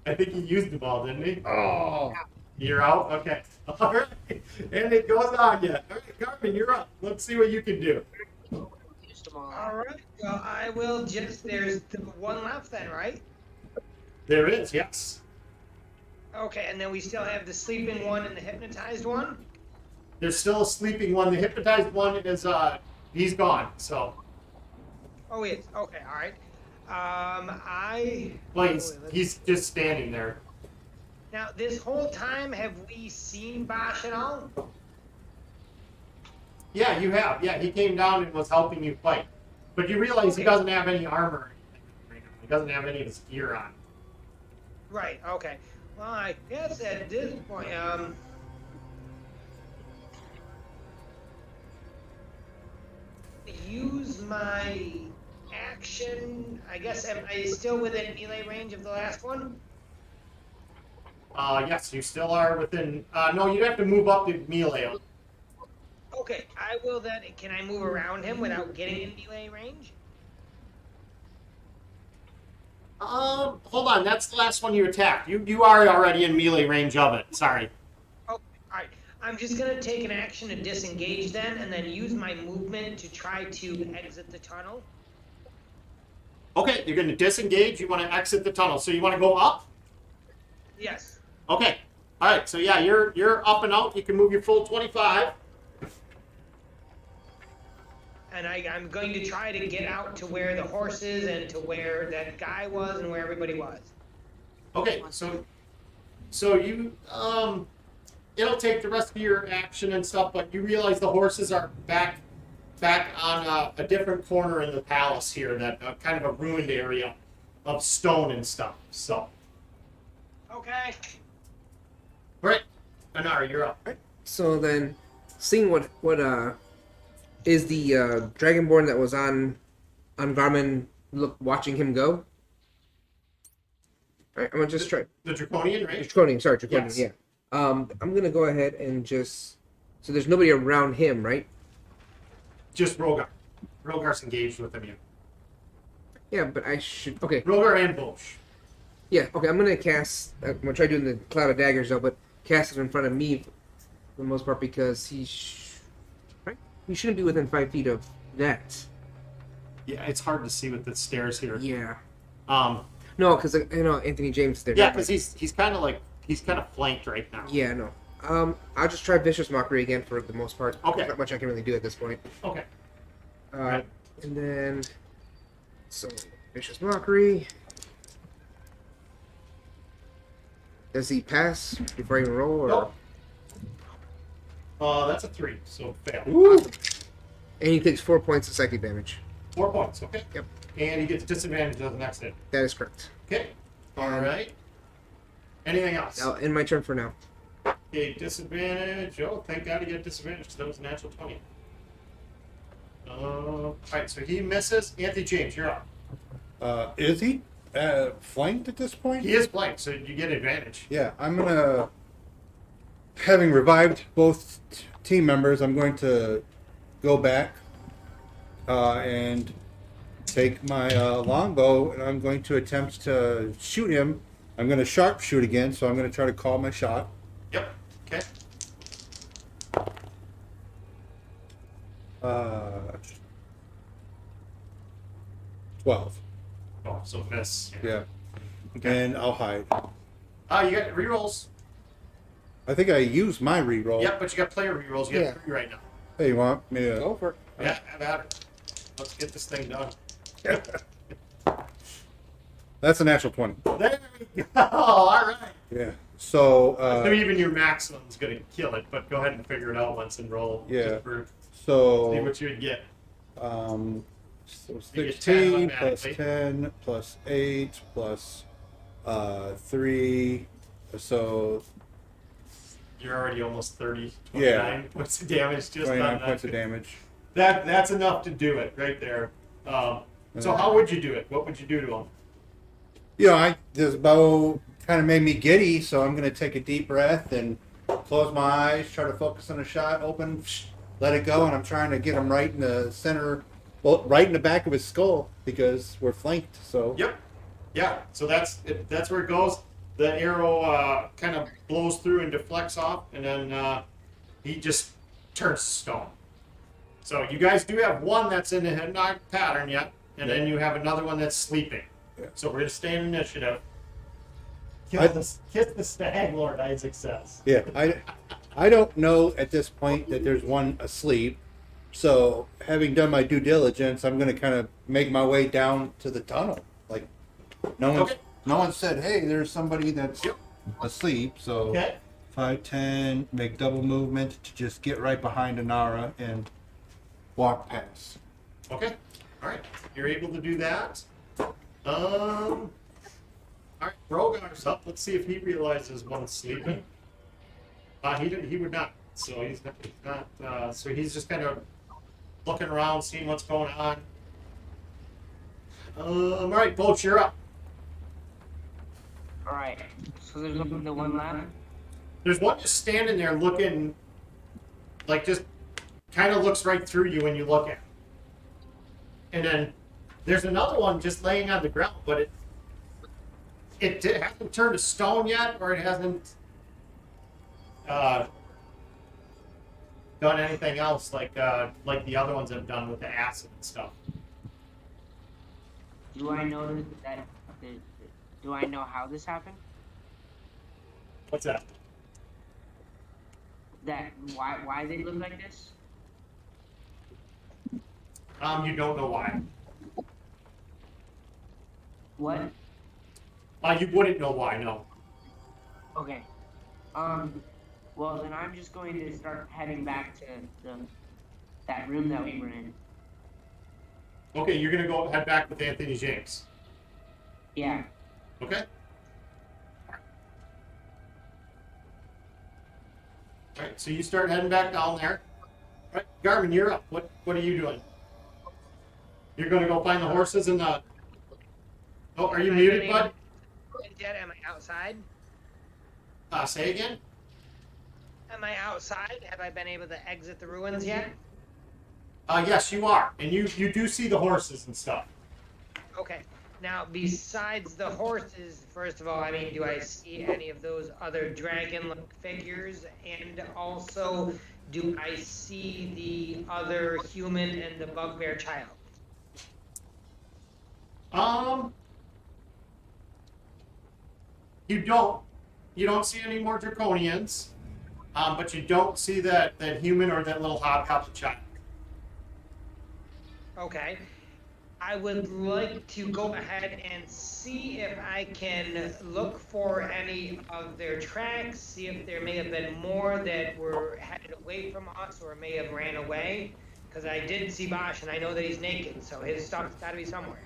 I think he used them all, didn't he? Oh. You're out? Okay. Alright. And it goes on yet. Alright, Carmen, you're up. Let's see what you can do. Used them all. All right. Well, I will just. There's one left then, right? There is, yes. Okay, and then we still have the sleeping one and the hypnotized one. There's still a sleeping one. The hypnotized one is he's gone, so. Oh, yes. Okay. All right. Well, he's just standing there. Now, this whole time, have we seen Bosch at all? Yeah, you have. Yeah, he came down and was helping you fight. But you realize he Okay. doesn't have any armor. He doesn't have any of his gear on. Right. Okay. Well, I guess at this point, use my action. I guess am I still within melee range of the last one? Yes, you still are within. No, you'd have to move up to melee. Okay, I will then. Can I move around him without getting in melee range? Hold on. That's the last one you attacked. You are already in melee range of it. Sorry. Oh, all right. I'm just gonna take an action to disengage then, and then use my movement to try to exit the tunnel. Okay, you're going to disengage. You want to exit the tunnel. So you want to go up? Yes. Okay. All right. So yeah, you're up and out. You can move your full 25. And I'm going to try to get out to where the horse is and to where that guy was and where everybody was. Okay. So you it'll take the rest of your action and stuff, but you realize the horses are back on a different corner in the palace here, that kind of a ruined area of stone and stuff. So, Okay. all right, Anara, you're up. So then, seeing what is the Dragonborn that was on Garmin watching him go? All right, I'm gonna just try. The Draconian, right? Draconian, sorry, Draconian. Yes. Yeah. I'm gonna go ahead and just. So there's nobody around him, right? just Rogar. Rogar's engaged with him. You. Yeah, but I should. Okay. Rogar and Bosch. Yeah. Okay. I'm gonna cast. I'm gonna try doing the cloud of daggers though, but cast it in front of me for the most part because right. He shouldn't be within 5 feet of that. Yeah, it's hard to see with the stairs here. Yeah. No, because Anthony James there. Yeah, because he's kind of flanked right now. Yeah. No. I'll just try vicious mockery again for the most part. Okay. There's not much I can really do at this point. Okay. Right. And then, so vicious mockery. Does he pass before I even roll? Or? Nope. That's a 3, so fail. Woo! And he takes 4 points of psychic damage. 4 points, okay. Yep. And he gets disadvantage on the next hit. That is correct. Okay. All right. Anything else? I'll end my turn for now. Okay, disadvantage. Oh, thank God he got disadvantage because that was a natural 20. All right, so he misses. Anthony James, you're up. Is he flanked at this point? He is flanked, so you get advantage. Yeah, I'm gonna, having revived both team members, I'm going to go back and take my longbow, and I'm going to attempt to shoot him. I'm going to sharpshoot again, so I'm going to try to call my shot. Yep. Okay. 12. Oh, so miss. Yeah. Okay. And I'll hide. You got rerolls. I think I used my reroll. Yep, but you got player rerolls. You have 3 right now. Hey, you want me to? Go for it. Yeah, have at it. Let's get this thing done. That's a natural 20. There we go. All right. Yeah. So. So even your maximum is going to kill it, but go ahead and figure it out once and roll. Yeah. Just for, So. see what you would get. So You get 16 10 plus automatically. 10 plus 8 plus 3. So You're already almost 30, 29 points of damage just on 29 that. points of damage. That's enough to do it right there. So how would you do it? What would you do to him? This bow kind of made me giddy, so I'm going to take a deep breath and close my eyes, try to focus on a shot, open, let it go, and I'm trying to get him right in the center, well, right in the back of his skull because we're flanked. So Yep. Yeah. So that's where it goes. The arrow kind of blows through and deflects off, and then he just turns to stone. So you guys do have one that's in the head knock pattern yet, and then you have another one that's sleeping. Yeah. So we're gonna stay in initiative. I- Kiss the stag, Lord Isaac says. Yeah, I don't know at this point that there's one asleep. So having done my due diligence, I'm going to kind of make my way down to the tunnel. Like no one said, "Hey, there's somebody that's Yep. asleep." So Okay. 5, 10, make double movement to just get right behind Anara and walk past. Okay. All right. You're able to do that. All right. Rogar's up. Let's see if he realizes one's sleeping. He would not. So he's not. So he's just kind of looking around, seeing what's going on. All right, Bolt, you're up. Alright, so there's the one left? There's one just standing there looking, like just kind of looks right through you when you look at him. And then there's another one just laying on the ground, but it hasn't turned to stone yet, or it hasn't done anything else like the other ones have done with the acid and stuff. Do I know do I know how this happened? What's that? Why they look like this? You don't know why. What? You wouldn't know why, no. Okay. Well then I'm just going to start heading back to that room that we were in. Okay, you're gonna head back with Anthony James. Yeah. Okay. All right, so you start heading back down there. All right, Garmin, you're up. What are you doing? You're gonna go find the horses and the. Oh, are you muted, bud? Am I outside? Say again. Am I outside? Have I been able to exit the ruins yet? Yes, you are, and you do see the horses and stuff. Okay. Now, besides the horses, first of all, I mean, do I see any of those other dragon-like figures? And also, do I see the other human and the bugbear child? You don't see any more Draconians, but you don't see that human or that little hobgoblin child. Okay. I would like to go ahead and see if I can look for any of their tracks, see if there may have been more that were headed away from us or may have ran away. Because I did see Bosch and I know that he's naked, so his stuff's got to be somewhere.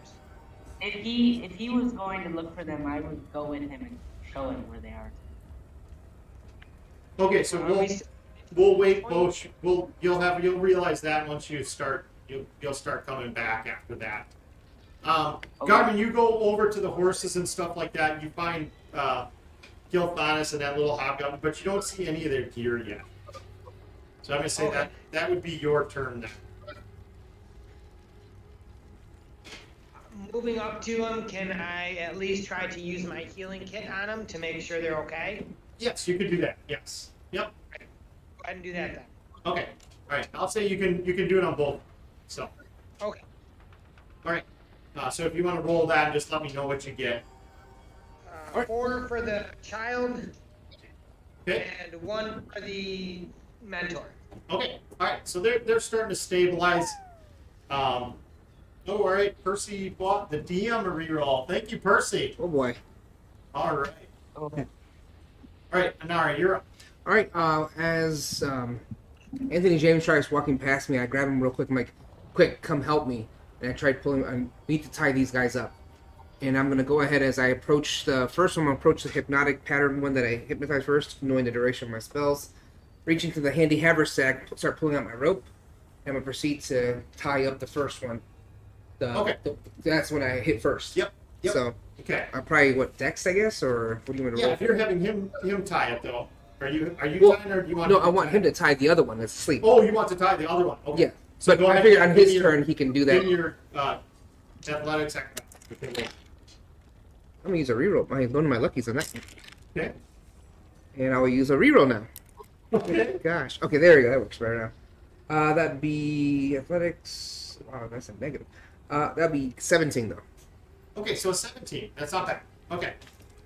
If he was going to look for them, I would go with him and show him where they are. Okay, so we'll wait, Bosch. You'll realize that once you start. You'll start coming back after that. Okay. Garmin, you go over to the horses and stuff like that. You find Gilthanis and that little hobgoblin, but you don't see any of their gear yet. So I'm gonna say that would be your turn now. Moving up to them, can I at least try to use my healing kit on them to make sure they're okay? Yes, you could do that. Yes. Yep. Go ahead and do that then. Okay. All right. I'll say you can do it on both. So. Okay. All right. So if you want to roll that, just let me know what you get. 4 for the child Okay. and 1 for the mentor. Okay. All right. So they're starting to stabilize. Oh, all right. Percy bought the DM a reroll. Thank you, Percy. Oh boy. All right. Okay. All right, Anara, you're up. All right. As Anthony James tries walking past me, I grab him real quick. I'm like, "Quick, come help me!" And I try pulling. I need to tie these guys up. And I'm gonna go ahead as I approach the first one. I'm gonna approach the hypnotic pattern one that I hypnotize first, knowing the duration of my spells. Reaching to the handy haversack, start pulling out my rope. And I'm gonna proceed to tie up the first one. Okay. That's when I hit first. Yep. So Okay. probably Dex, I guess, or what do you want to Yeah, roll? if you're having him tie it though, are you Well, tying or do you want? No, him I want tie him it? to tie the other one that's asleep. Oh, you want to tie the other one? Okay. Yeah. So But go I ahead figure and on give his me your- turn he can do Give that. me your athletics. Okay. I'm gonna use a reroll. One of my luckies on that. Okay. And I will use a reroll now. Okay. Gosh. Okay, there we go. That works better now. That'd be athletics. Wow, that's a negative. That'd be 17 though. Okay, so 17. That's not bad. Okay.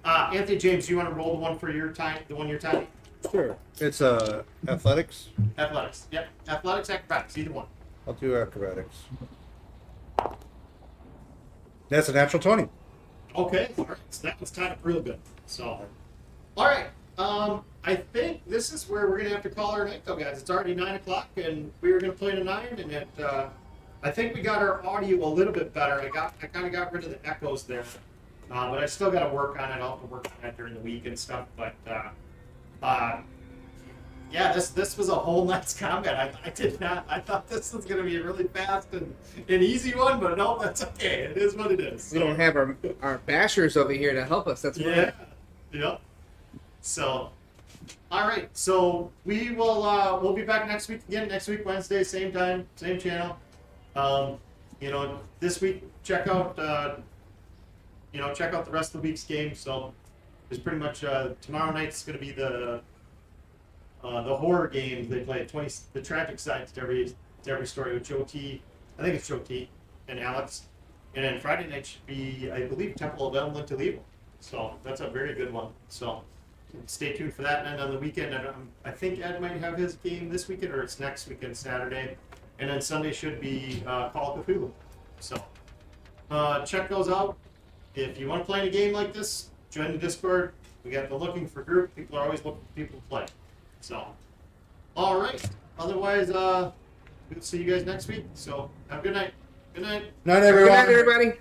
Anthony James, you want to roll the one for your time? The one you're tying? Sure. It's athletics. Athletics. Yep. Athletics, acrobatics, either one. I'll do acrobatics. That's a natural 20. Okay. All right. So that was tied up real good. So, all right. I think this is where we're gonna have to call our night, though, guys. It's already 9:00, and we were gonna play to 9, and I think we got our audio a little bit better. I kind of got rid of the echoes there, but I still got to work on it. I'll have to work on that during the week and stuff. But yeah, this was a whole night's combat. I did not. I thought this was gonna be a really fast and an easy one, but no, that's okay. It is what it is. We don't have our bashers over here to help us. That's Yeah. Yep. So, all right. So we will. We'll be back next week again. Next week, Wednesday, same time, same channel. This week, check out. Check out the rest of the week's game. So, it's pretty much tomorrow night's going to be the horror games they play. The tragic sides to every story with Joe T. I think it's Joe T. and Alex. And then Friday night should be, I believe, Temple of Evelyn to Evil. So that's a very good one. So stay tuned for that. And then on the weekend, I think Ed might have his game this weekend, or it's next weekend, Saturday. And then Sunday should be Call of Cthulhu. So check those out. If you want to play in a game like this, join the Discord. We got the looking for group. People are always looking for people to play. So, all right. Otherwise, we'll see you guys next week. So have a good night. Good night. Night, Good everyone. night, everybody.